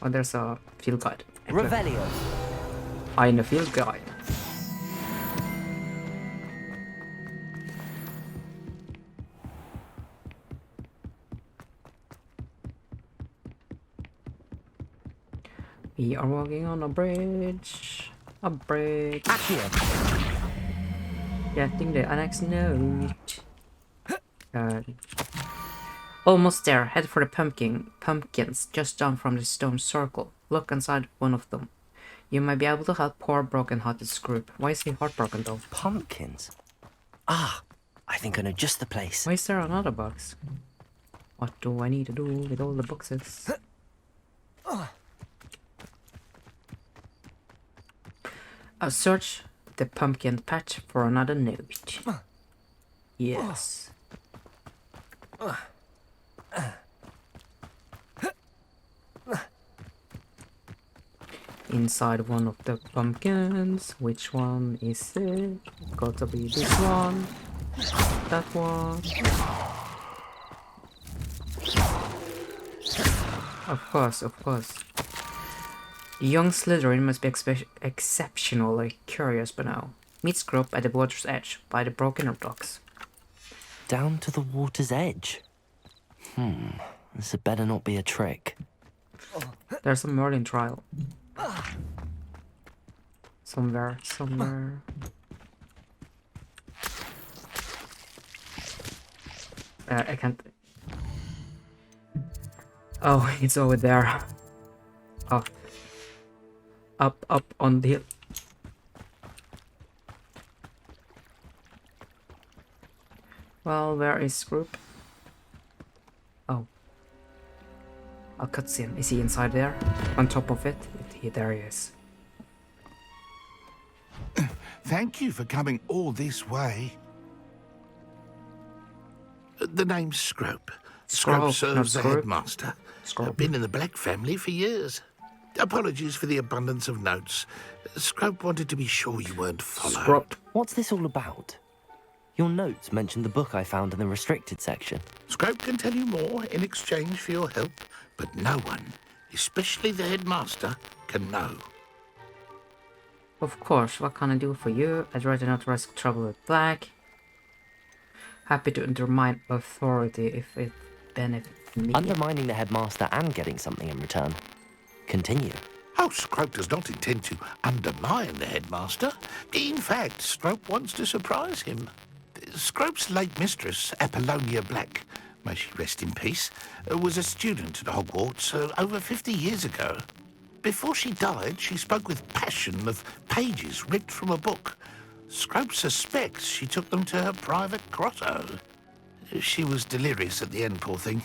Oh, there's a field guide. Revelio. I'm a field guide. We are walking on a bridge. A bridge. Getting the next note. Almost there. Head for the pumpkins just down from the stone circle. Look inside one of them. You might be able to help poor broken-hearted Scrope. Why is he heartbroken though? Pumpkins? Ah, I think I know just the place. Why is there another box? What do I need to do with all the boxes? I'll search the pumpkin patch for another note. Yes. Inside one of the pumpkins. Which one is it? Gotta be this one. That one. Of course, of course. The young Slytherin must be exceptionally curious by now. Meet Scrope at the water's edge, by the broken docks. Down to the water's edge? This had better not be a trick. There's a Merlin trial. Somewhere. I can't... Oh, it's over there. Oh. Up on the hill. Well, where is Scrope? Oh. A cutscene. Is he inside there? On top of it? There he is. Thank you for coming all this way. The name's Scrope. Scrope serves the headmaster. I've been in the Black family for years. Apologies for the abundance of notes. Scrope wanted to be sure you weren't followed. Scrope, what's this all about? Your notes mentioned the book I found in the restricted section. Scrope can tell you more in exchange for your help, but no one, especially the headmaster, can know. Of course, what can I do for you? I'd rather not risk trouble with Black. Happy to undermine authority if it benefits me. Undermining the headmaster and getting something in return. Continue. Oh, Scrope does not intend to undermine the headmaster. In fact, Scrope wants to surprise him. Scrope's late mistress, Apollonia Black, may she rest in peace, was a student at Hogwarts over 50 years ago. Before she died, she spoke with passion of pages ripped from a book. Scrope suspects she took them to her private grotto. She was delirious at the end, poor thing.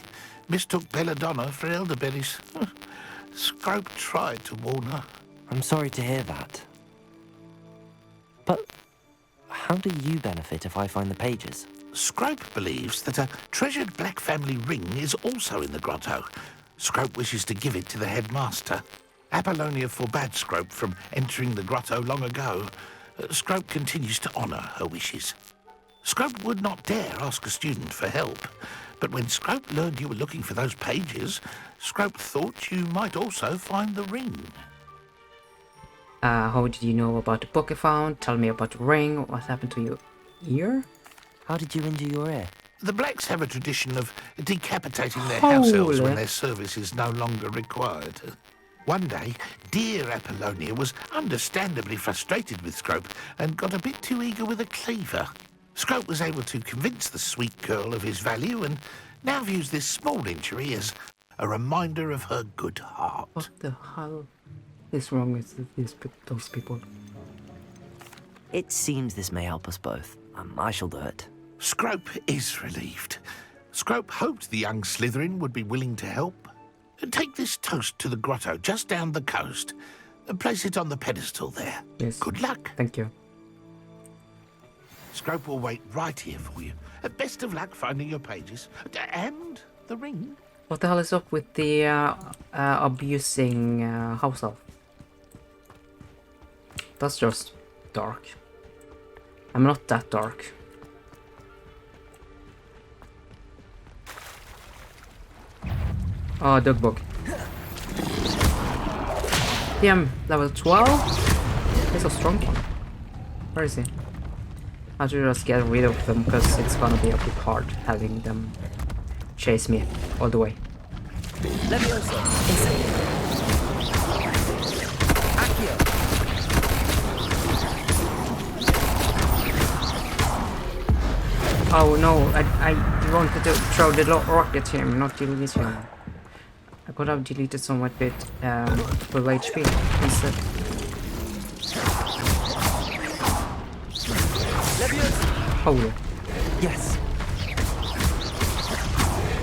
Mistook belladonna for elderberries. Scrope tried to warn her. I'm sorry to hear that. But how do you benefit if I find the pages? Scrope believes that a treasured Black family ring is also in the grotto. Scrope wishes to give it to the headmaster. Apollonia forbade Scrope from entering the grotto long ago. Scrope continues to honour her wishes. Scrope would not dare ask a student for help, but when Scrope learned you were looking for those pages, Scrope thought you might also find the ring. How did you know about the book you found? Tell me about the ring. What happened to your ear? How did you injure your ear? The Blacks have a tradition of decapitating their house elves when their service is no longer required. One day, dear Apollonia was understandably frustrated with Scrope and got a bit too eager with a cleaver. Scrope was able to convince the sweet girl of his value and now views this small injury as a reminder of her good heart. What the hell is wrong with those people? It seems this may help us both. I shall do it. Scrope is relieved. Scrope hoped the young Slytherin would be willing to help. Take this toast to the grotto just down the coast and place it on the pedestal there. Yes. Good luck. Thank you. Scrope will wait right here for you. Best of luck finding your pages. And the ring. What the hell is up with the abusing house elf? That's just dark. I'm not that dark. Oh, dog book. PM level 12. He's so strong. Where is he? I should just get rid of them because it's gonna be a bit hard having them chase me all the way. Oh no, I wanted to throw the rock at him, not delete him. I could have deleted someone with full HP instead. Holy. Yes.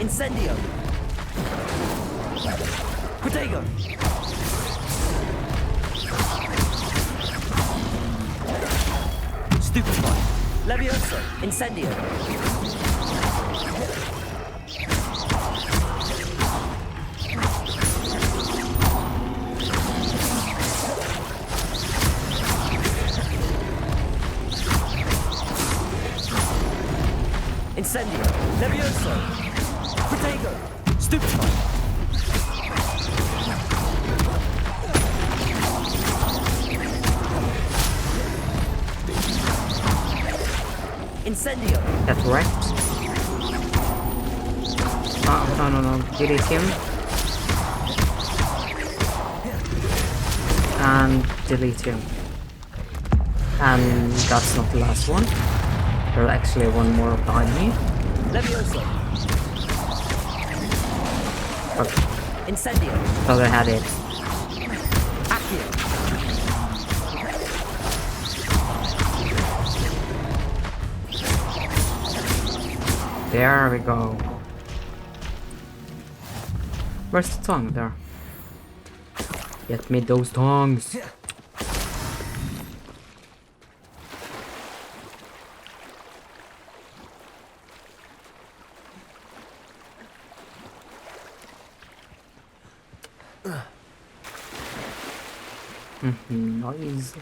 Incendio. Protego. Stupefy. Levioso. Incendio. Incendio. Levioso. Protego. Stupefy. Incendio. That's right. No. Delete him. And delete him. And that's not the last one. There's actually one more behind me. Levioso. Okay. Incendio. Thought I had it. Accio. There we go. Where's the tongue there? Get me those tongues. Nice.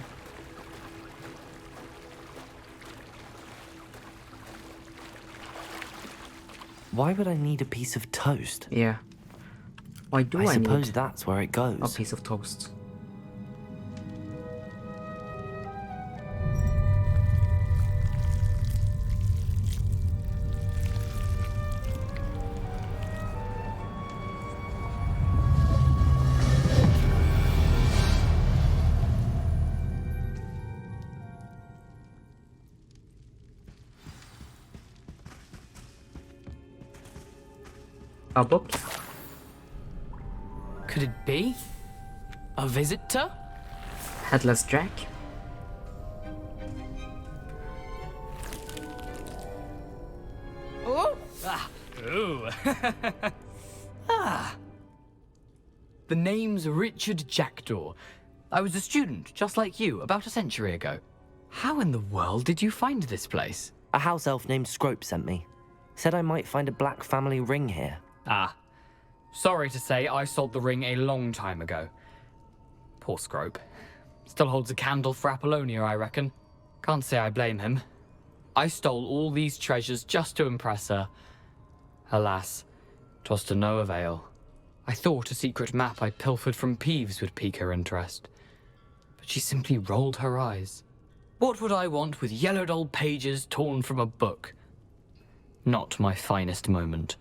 Why would I need a piece of toast? Yeah. Why do I suppose need that's where it goes. a piece of toast? A book? Could it be? A visitor? Headless Jack? Oh! Ah! Ooh! Ah! The name's Richard Jackdaw. I was a student, just like you, about a century ago. How in the world did you find this place? A house elf named Scrope sent me. Said I might find a black family ring here. Ah. Sorry to say, I sold the ring a long time ago. Poor Scrope. Still holds a candle for Apollonia, I reckon. Can't say I blame him. I stole all these treasures just to impress her. Alas, 'twas to no avail. I thought a secret map I pilfered from Peeves would pique her interest. But she simply rolled her eyes. What would I want with yellowed old pages torn from a book? Not my finest moment.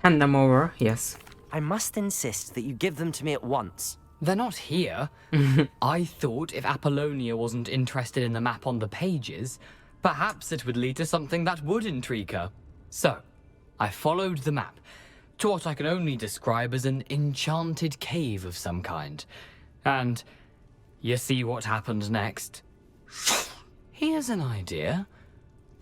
Hand them over, yes. I must insist that you give them to me at once. They're not here. I thought if Apollonia wasn't interested in the map on the pages, perhaps it would lead to something that would intrigue her. So, I followed the map to what I can only describe as an enchanted cave of some kind. And you see what happened next? Here's an idea.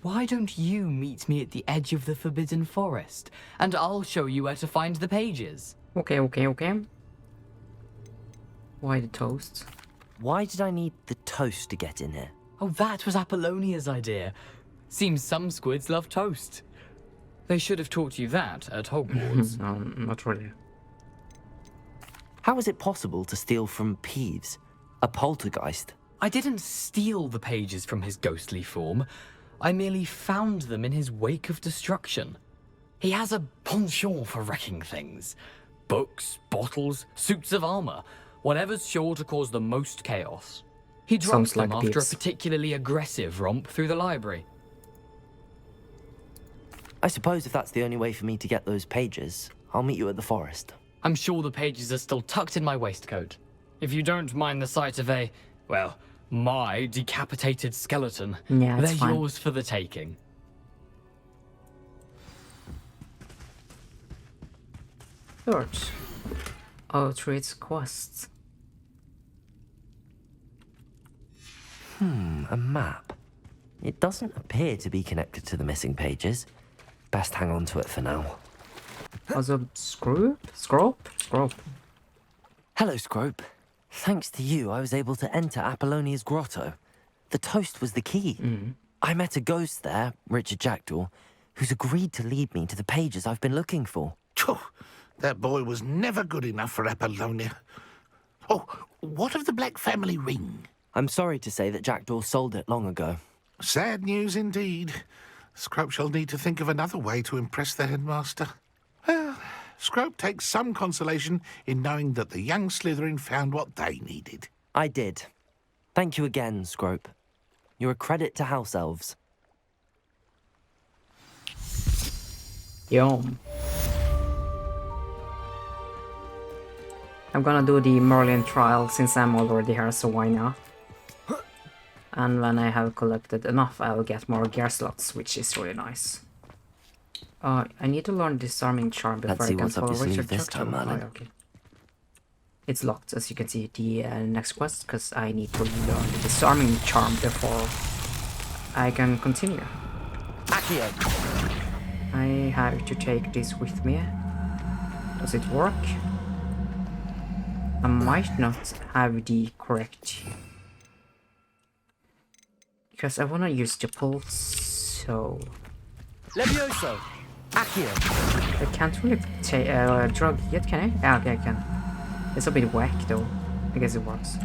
Why don't you meet me at the edge of the Forbidden Forest, and I'll show you where to find the pages. Okay. Why the toast? Why did I need the toast to get in here? Oh, that was Apollonia's idea. Seems some squids love toast. They should have taught you that at Hogwarts. No, not really. How is it possible to steal from Peeves, a poltergeist? I didn't steal the pages from his ghostly form. I merely found them in his wake of destruction. He has a penchant for wrecking things. Books, bottles, suits of armor, whatever's sure to cause the most chaos. He dropped Sounds them like after a Peeves. particularly aggressive romp through the library. I suppose if that's the only way for me to get those pages, I'll meet you at the forest. I'm sure the pages are still tucked in my waistcoat. If you don't mind the sight of a, well, my decapitated skeleton, Yeah, it's they're fine. yours for the taking. Search. Oh, trades quests. A map. It doesn't appear to be connected to the missing pages. Best hang on to it for now. Also, Scrope? Hello, Scrope. Thanks to you, I was able to enter Apollonia's grotto. The toast was the key. I met a ghost there, Richard Jackdaw, who's agreed to lead me to the pages I've been looking for. That boy was never good enough for Apollonia. Oh, what of the Black family ring? I'm sorry to say that Jackdaw sold it long ago. Sad news indeed. Scrope shall need to think of another way to impress the headmaster. Well, Scrope takes some consolation in knowing that the young Slytherin found what they needed. I did. Thank you again, Scrope. You're a credit to house elves. Yum. I'm gonna do the Merlin trial since I'm already here, so why not? And when I have collected enough, I'll get more gear slots, which is really nice. I need to learn Disarming Charm before Let's see I can what's up follow your sleeve Richard this Jackdaw. time, Merlin. Oh, okay. It's locked, as you can see, the next quest, because I need to learn the Disarming Charm before I can continue. Accio! I have to take this with me. Does it work? I might not have the correct... Because I want to use the pulse, so... Levioso! Accio! I can't really drug yet, can I? Yeah, okay, I can. It's a bit whack, though. I guess it works.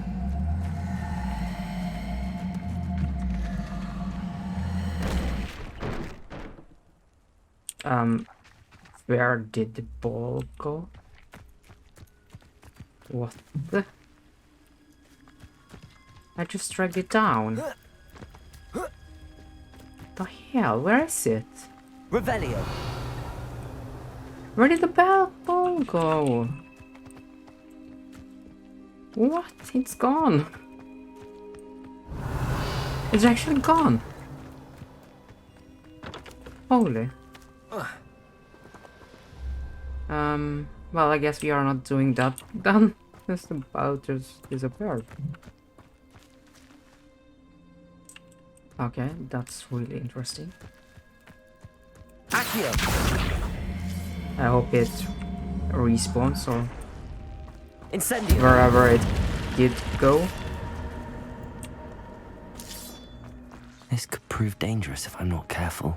Where did the ball go? What the? I just dragged it down. The hell? Where is it? Revelio! Where did the ball go? What? It's gone. It's actually gone. Holy. Well, I guess we are not doing that then. Just about just disappeared. Okay, that's really interesting. Accio! I hope it respawns or Incendio! wherever it did go. This could prove dangerous if I'm not careful.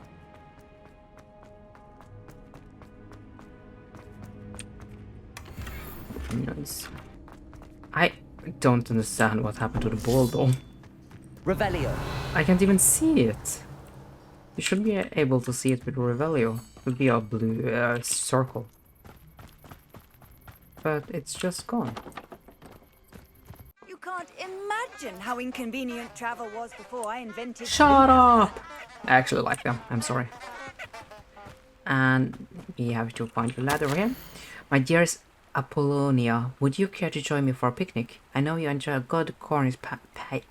Nice. I don't understand what happened to the ball though. Revelio! I can't even see it. You should be able to see it with Revelio. It would be a blue circle. But it's just gone. You can't imagine how inconvenient travel was before I invented... Shut up! I actually like them, I'm sorry. And we have to find the ladder here. My dearest Apollonia, would you care to join me for a picnic? I know you enjoy a good Cornish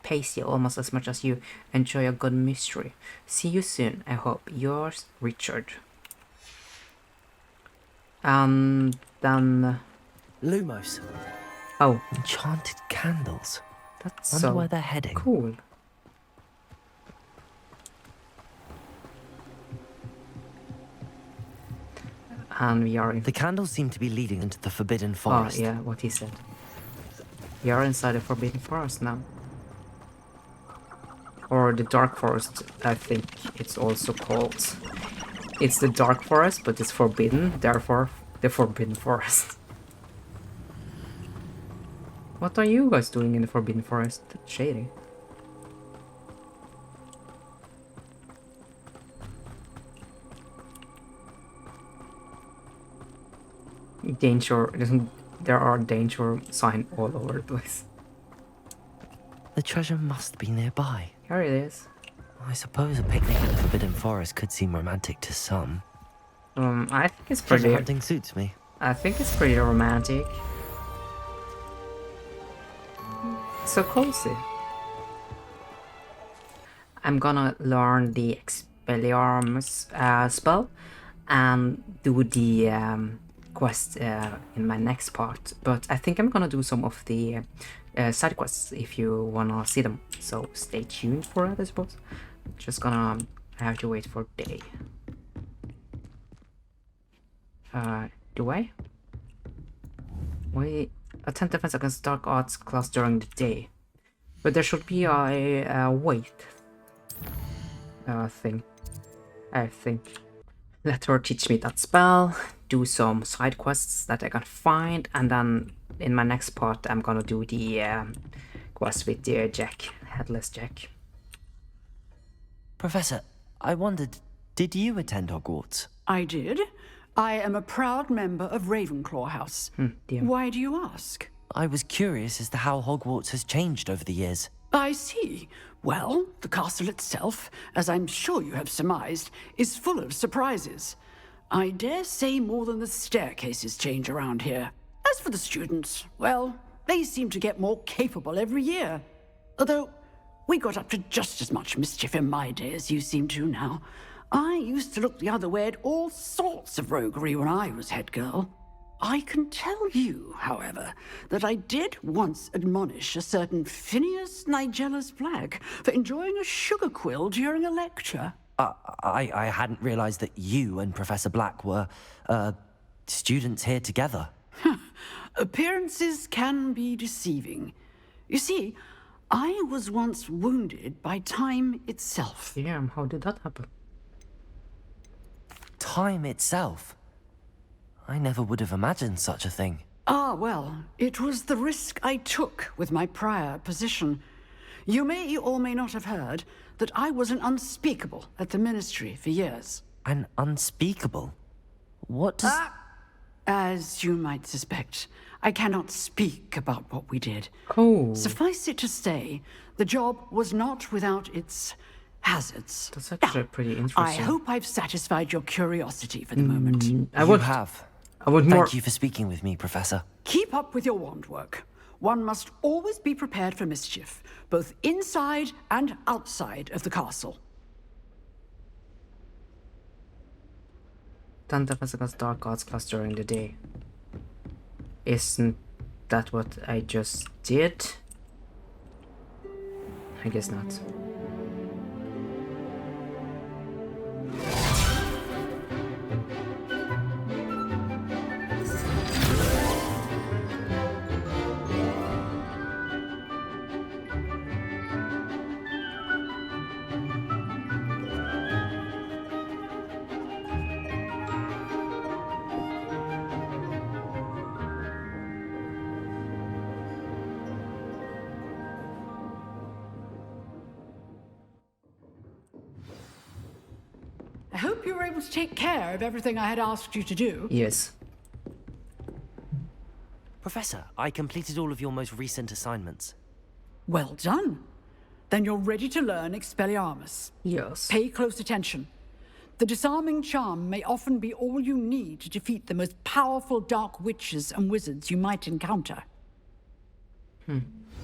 pasty almost as much as you enjoy a good mystery. See you soon, I hope. Yours, Richard. And then... Lumos. Oh. Enchanted candles. That's Wonder so where they're heading. Cool. And we are in... The candles seem to be leading into the Forbidden Forest. Oh, yeah, what he said. We are inside the Forbidden Forest now. or the Dark Forest, I think it's also called. It's the Dark Forest, but it's forbidden, therefore the Forbidden Forest. What are you guys doing in the Forbidden Forest? That's shady. Danger, there are danger signs all over the place. The treasure must be nearby. Here it is. I suppose a picnic in the Forbidden Forest could seem romantic to some. I think it's Treasure pretty... hunting suits me. I think it's pretty romantic. So cozy. I'm gonna learn the Expelliarmus spell and do the quest in my next part, but I think I'm gonna do some of the side quests if you wanna see them, so stay tuned for it, I suppose. Just gonna have to wait for day. Do I? We attend defense against dark arts class during the day, but there should be a wait thing, I think. Let her teach me that spell, do some side quests that I can find, and then in my next part I'm gonna do the quest with the Jack, Headless Jack. Professor, I wondered, did you attend Hogwarts? I did. I am a proud member of Ravenclaw House. Why do you ask? I was curious as to how Hogwarts has changed over the years. I see. Well, the castle itself, as I'm sure you have surmised, is full of surprises. I dare say more than the staircases change around here. As for the students, well, they seem to get more capable every year. Although, we got up to just as much mischief in my day as you seem to now. I used to look the other way at all sorts of roguery when I was head girl. I can tell you, however, that I did once admonish a certain Phineas Nigellus Black for enjoying a sugar quill during a lecture. I hadn't realized that you and Professor Black were, students here together. Appearances can be deceiving. You see, I was once wounded by time itself. Damn, how did that happen? Time itself? I never would have imagined such a thing. Ah, well, it was the risk I took with my prior position. You may or may not have heard that I was an unspeakable at the Ministry for years. An unspeakable? What does... As you might suspect, I cannot speak about what we did. Oh. Suffice it to say, the job was not without its hazards. That's actually pretty interesting. I hope I've satisfied your curiosity for the moment. You have. Thank you for speaking with me, Professor. Keep up with your wand work. One must always be prepared for mischief, both inside and outside of the castle. Attend defense against dark arts class during the day. Isn't that what I just did? I guess not. I hope you were able to take care of everything I had asked you to do. Yes. Professor, I completed all of your most recent assignments. Well done. Then you're ready to learn Expelliarmus. Yes. Pay close attention. The disarming charm may often be all you need to defeat the most powerful dark witches and wizards you might encounter.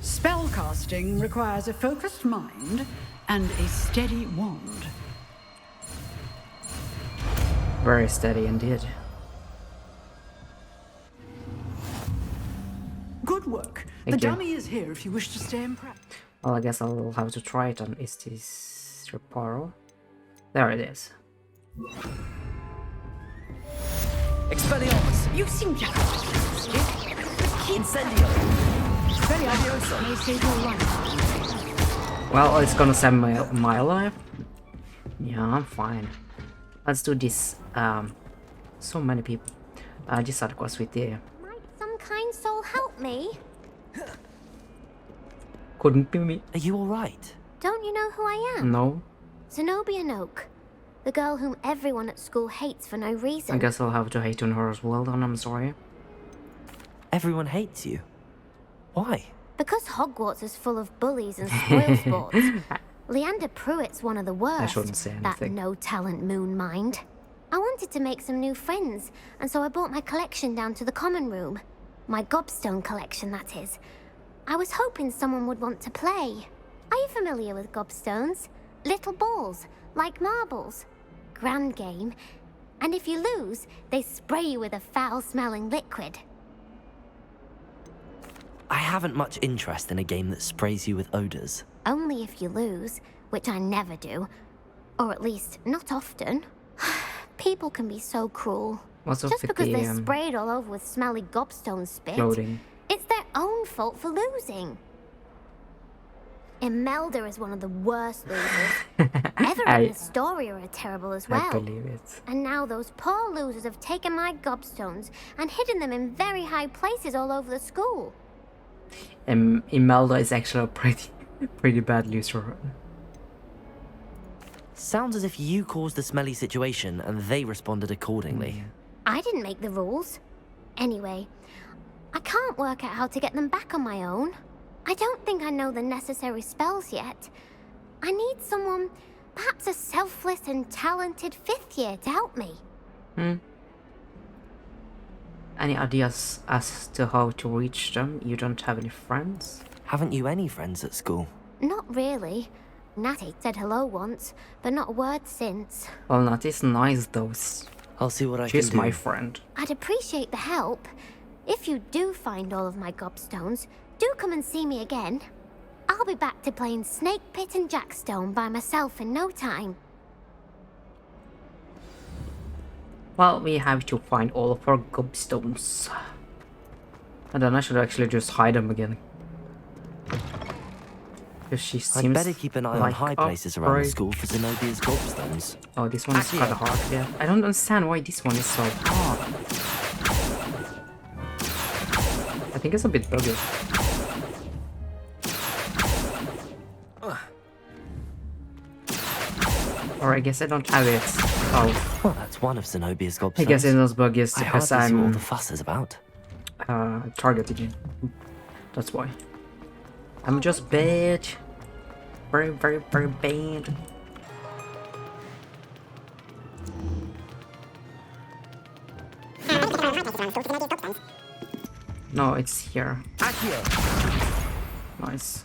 Spellcasting requires a focused mind and a steady wand. Very steady indeed. Good work. The dummy is here if you wish to stay in prep. Well, I guess I'll have to try it on Istis Reparo. There it is. Expelliarmus! You seem to have Incendio! Expelliarmus may save your life. Well, it's gonna save my life. Yeah, I'm fine. Let's do this. So many people. This side quest with the... Might some kind soul help me? Couldn't be me. Are you alright? Don't you know who I am? No. Zenobia Noak. The girl whom everyone at school hates for no reason. I guess I'll have to hate on her as well then, I'm sorry. Everyone hates you. Why? Because Hogwarts is full of bullies and spoilsports. Leander Pruitt's one of the worst. I shouldn't say that anything. no-talent moon mind. I wanted to make some new friends, and so I brought my collection down to the common room. My gobstone collection, that is. I was hoping someone would want to play. Are you familiar with gobstones? Little balls, like marbles. Grand game. And if you lose, they spray you with a foul-smelling liquid. I haven't much interest in a game that sprays you with odors. Only if you lose, which I never do. Or at least, not often. People can be so cruel. What's up Just with because the, they're sprayed all over with smelly gobstone spit. Floating. It's their own fault for losing. Imelda is one of the worst losers. Everyone in Astoria are terrible as well. I believe it. And now those poor losers have taken my gobstones and hidden them in very high places all over the school. Imelda is actually a pretty bad loser. Sounds as if you caused the smelly situation and they responded accordingly. I didn't make the rules. Anyway, I can't work out how to get them back on my own. I don't think I know the necessary spells yet. I need someone, perhaps a selfless and talented 5th year to help me. Any ideas as to how to reach them? You don't have any friends? Haven't you any friends at school? Not really. Natty said hello once, but not a word since. Well, Natty's nice though. I'll see what I can do. She's my friend. I'd appreciate the help. If you do find all of my gobstones, do come and see me again. I'll be back to playing Snake Pit and Jackstone by myself in no time. Well, we have to find all of our gobstones. And then I should actually just hide them again. Because she seems I'd better keep an eye on high places around the school for Zenobia's gobstones. Oh, this one is kind of hard, yeah. I don't understand why this one is so hard. I think it's a bit buggy. Or I guess I don't have it. Oh. Well, that's one of Zenobia's gobstones. I guess it was buggy because I hardly see what I'm the fuss is about. targeted you. That's why. I'm just bad. Very, very, very bad. No, it's here. Nice.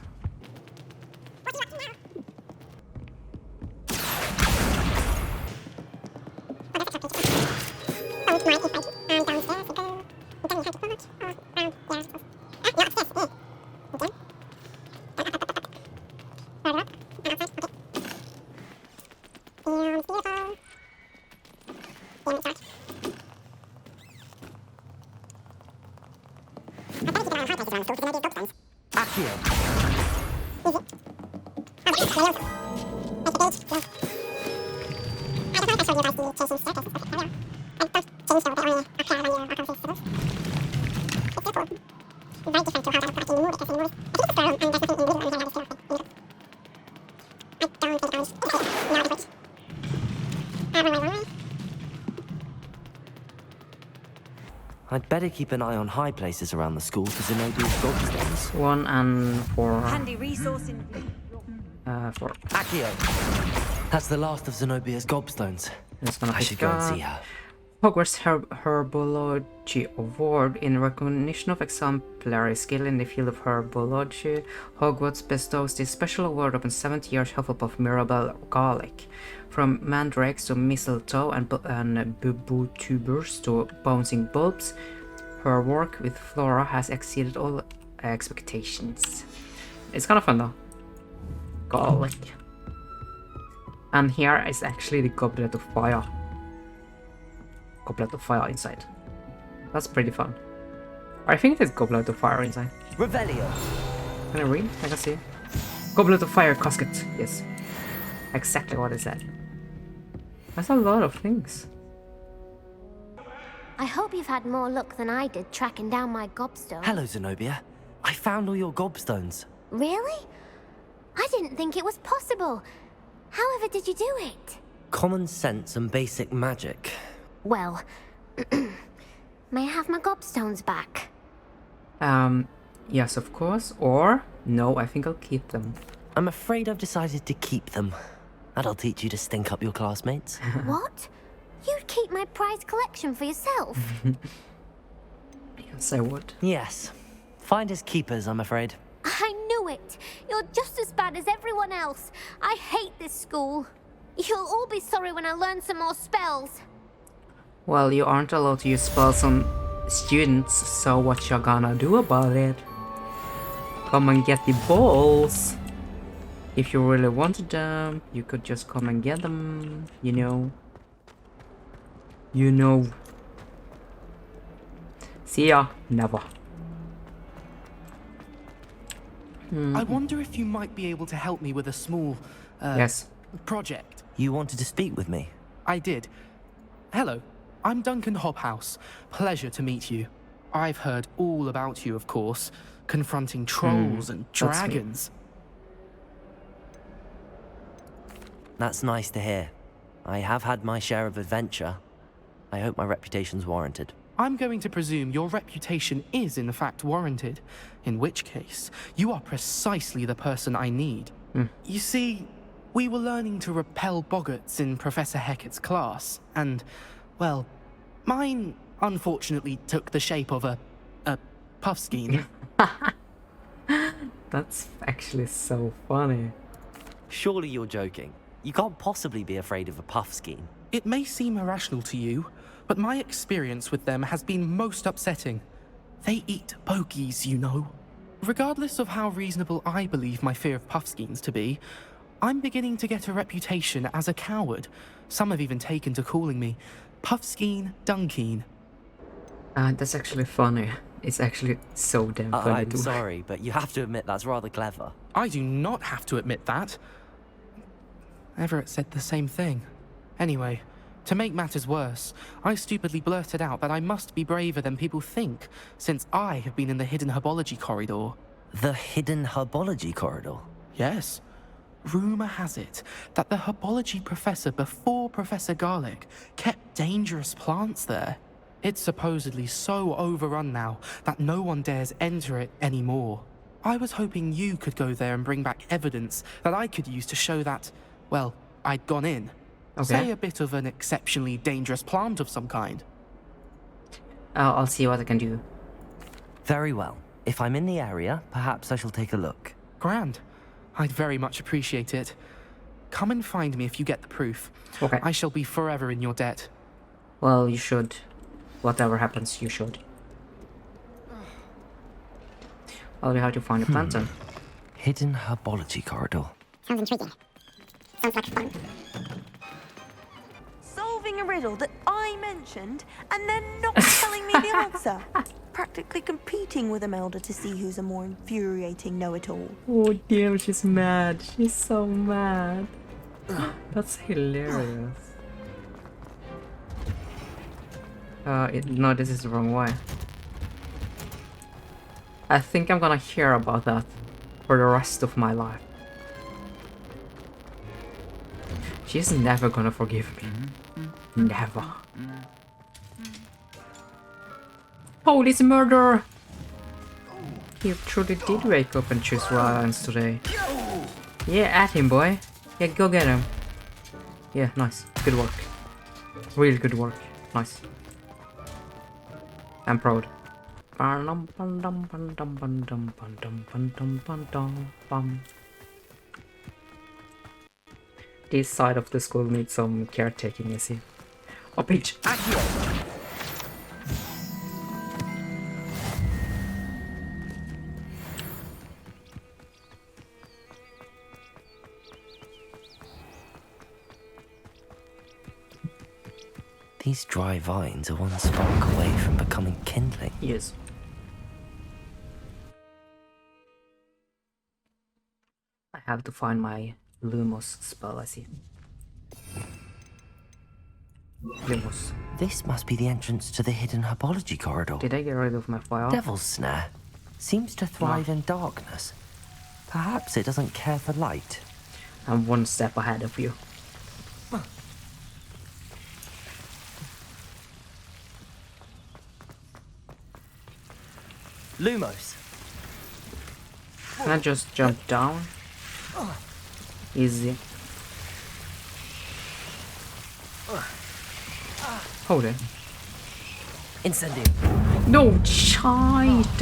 I'd better keep an eye on high places around the school for Zenobia's gobstones. 1 and 4. Handy resource in 4. Accio! That's the last of Zenobia's gobstones. I should go and see her. Hogwarts Herbology Award in recognition of exemplary skill in the field of herbology. Hogwarts bestows this special award upon 70-year Hufflepuff Professor Garlick. From mandrakes to mistletoe and bubutubers to bouncing bulbs, her work with flora has exceeded all expectations. It's kind of fun though. Garlic. And here is actually the Goblet of Fire. Goblet of Fire inside. That's pretty fun. I think it is Goblet of Fire inside. Revelio. Can I read? I can see. Goblet of Fire casket. Yes. Exactly what I said. That's a lot of things. I hope you've had more luck than I did tracking down my gobstone. Hello, Zenobia. I found all your gobstones. Really? I didn't think it was possible. However did you do it? Common sense and basic magic. Well, may I have my gobstones back? Yes, of course. Or, no, I think I'll keep them. I'm afraid I've decided to keep them. That'll teach you to stink up your classmates. What? You'd keep my prized collection for yourself? Yes, I would. Yes. Finders keepers, I'm afraid. I knew it! You're just as bad as everyone else. I hate this school. You'll all be sorry when I learn some more spells. Well, you aren't allowed to use spells on students, so what you gonna do about it? Come and get the balls. If you really wanted them, you could just come and get them, you know. You know. See ya. Never. I wonder if you might be able to help me with a small, yes, project. You wanted to speak with me? I did. Hello, I'm Duncan Hobhouse. Pleasure to meet you. I've heard all about you, of course, confronting trolls and dragons. That's nice to hear. I have had my share of adventure. I hope my reputation's warranted. I'm going to presume your reputation is in fact warranted, in which case, you are precisely the person I need. You see, we were learning to repel boggarts in Professor Hecat's class, and, well, mine unfortunately took the shape of a puffskein. That's actually so funny. Surely you're joking. You can't possibly be afraid of a puffskein. It may seem irrational to you, but my experience with them has been most upsetting. They eat bogies, you know. Regardless of how reasonable I believe my fear of puffskeins to be, I'm beginning to get a reputation as a coward. Some have even taken to calling me Puffskeen Dunkeen. That's actually funny. It's actually so damn funny. I'm sorry, but you have to admit that's rather clever. I do not have to admit that. Everett said the same thing. Anyway, to make matters worse, I stupidly blurted out that I must be braver than people think, since I have been in the hidden herbology corridor. The hidden herbology corridor? Yes. Rumour has it that the herbology professor before Professor Garlick kept dangerous plants there. It's supposedly so overrun now that no one dares enter it anymore. I was hoping you could go there and bring back evidence that I could use to show that, well, I'd gone in. Okay. Say a bit of an exceptionally dangerous plant of some kind. I'll see what I can do. Very well. If I'm in the area, perhaps I shall take a look. Grand. I'd very much appreciate it. Come and find me if you get the proof. Okay. I shall be forever in your debt. Well, you should. Whatever happens, you should. Well, we have to find a plant then. Hidden herbology corridor. Sounds intriguing. Sounds like fun. Solving a riddle that I mentioned and then not telling me the answer. Practically competing with Imelda to see who's a more infuriating know-it-all. Oh damn, she's mad. She's so mad. That's hilarious. No, this is the wrong way. I think I'm gonna hear about that for the rest of my life. She's never gonna forgive me. Never. Police murder! He truly did wake up and choose violence today. Yeah, at him, boy. Yeah, go get him. Yeah, nice. Good work. Real good work. Nice. I'm proud. This side of the school needs some caretaking, you see. Oh, Peach! These dry vines are one spark away from becoming kindling. Yes. I have to find my Lumos spell, I see. Lumos. This must be the entrance to the hidden herbology corridor. Did I get rid of my fire? Devil's Snare seems to thrive in darkness. Perhaps it doesn't care for light. I'm one step ahead of you. Lumos. Can I just jump down? Easy. Hold it. Incendio. No, shite!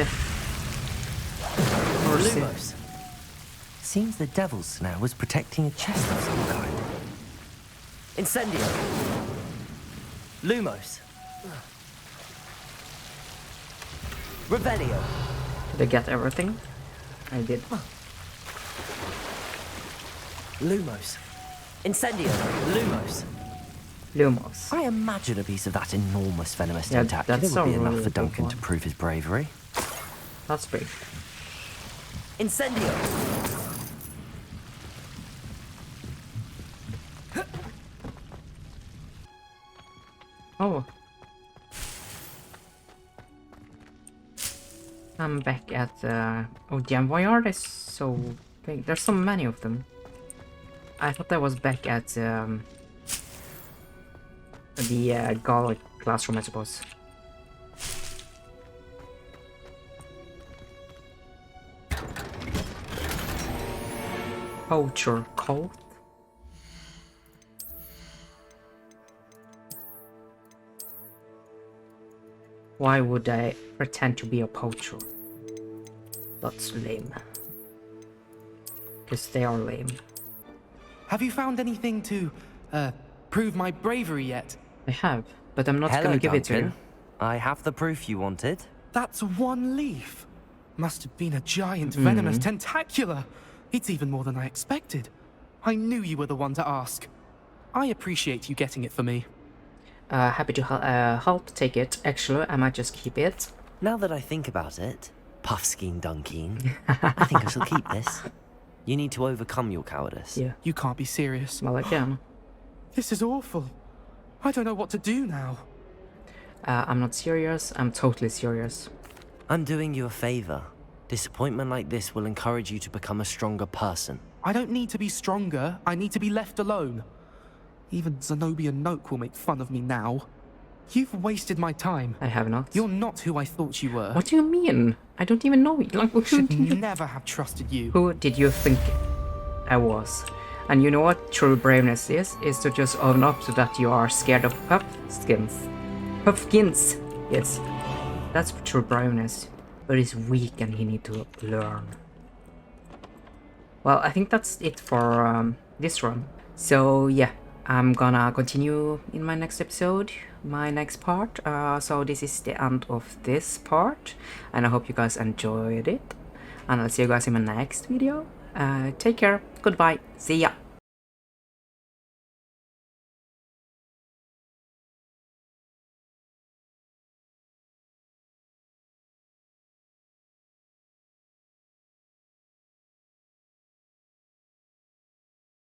Mercy. Lumos. Seems the Devil's Snare was protecting a chest of some kind. Incendio. Lumos. Revelio. Did I get everything? I did. Lumos. Incendio. Lumos. Lumos. I imagine a piece of that enormous venomous Yeah, tentacular that's would be a enough really for big Duncan one. to prove his bravery. That's big. Incendio. Oh. I'm back at oh, damn, why are they so big? There's so many of them. I thought I was back at the Garlic classroom, I suppose. Poacher cult. Why would I pretend to be a poacher? That's lame. Because they are lame. Have you found anything to, prove my bravery yet? I have, but I'm not Hello, gonna give it to you. Duncan. I have the proof you wanted. That's one leaf. Must have been a giant venomous tentacular. It's even more than I expected. I knew you were the one to ask. I appreciate you getting it for me. Happy to help take it. Actually, I might just keep it. Now that I think about it, Puffskein Dunkeen, I think I shall keep this. You need to overcome your cowardice. Yeah. You can't be serious. Well, I can. This is awful. I don't know what to do now. I'm not serious. I'm totally serious. I'm doing you a favor. Disappointment like this will encourage you to become a stronger person. I don't need to be stronger. I need to be left alone. Even Zenobia Noak will make fun of me now. You've wasted my time. I have not. You're not who I thought you were. What do you mean? I don't even know you. Like, I should never have trusted you. Who did you think I was? And you know what true braveness is? Is to just own up to that you are scared of puffskins. Puffskins! Yes. That's true braveness. But he's weak and he need to learn. Well, I think that's it for this run. So yeah, I'm gonna continue in my next episode, my next part. So this is the end of this part, and I hope you guys enjoyed it. And I'll see you guys in my next video. Take care, goodbye, see ya!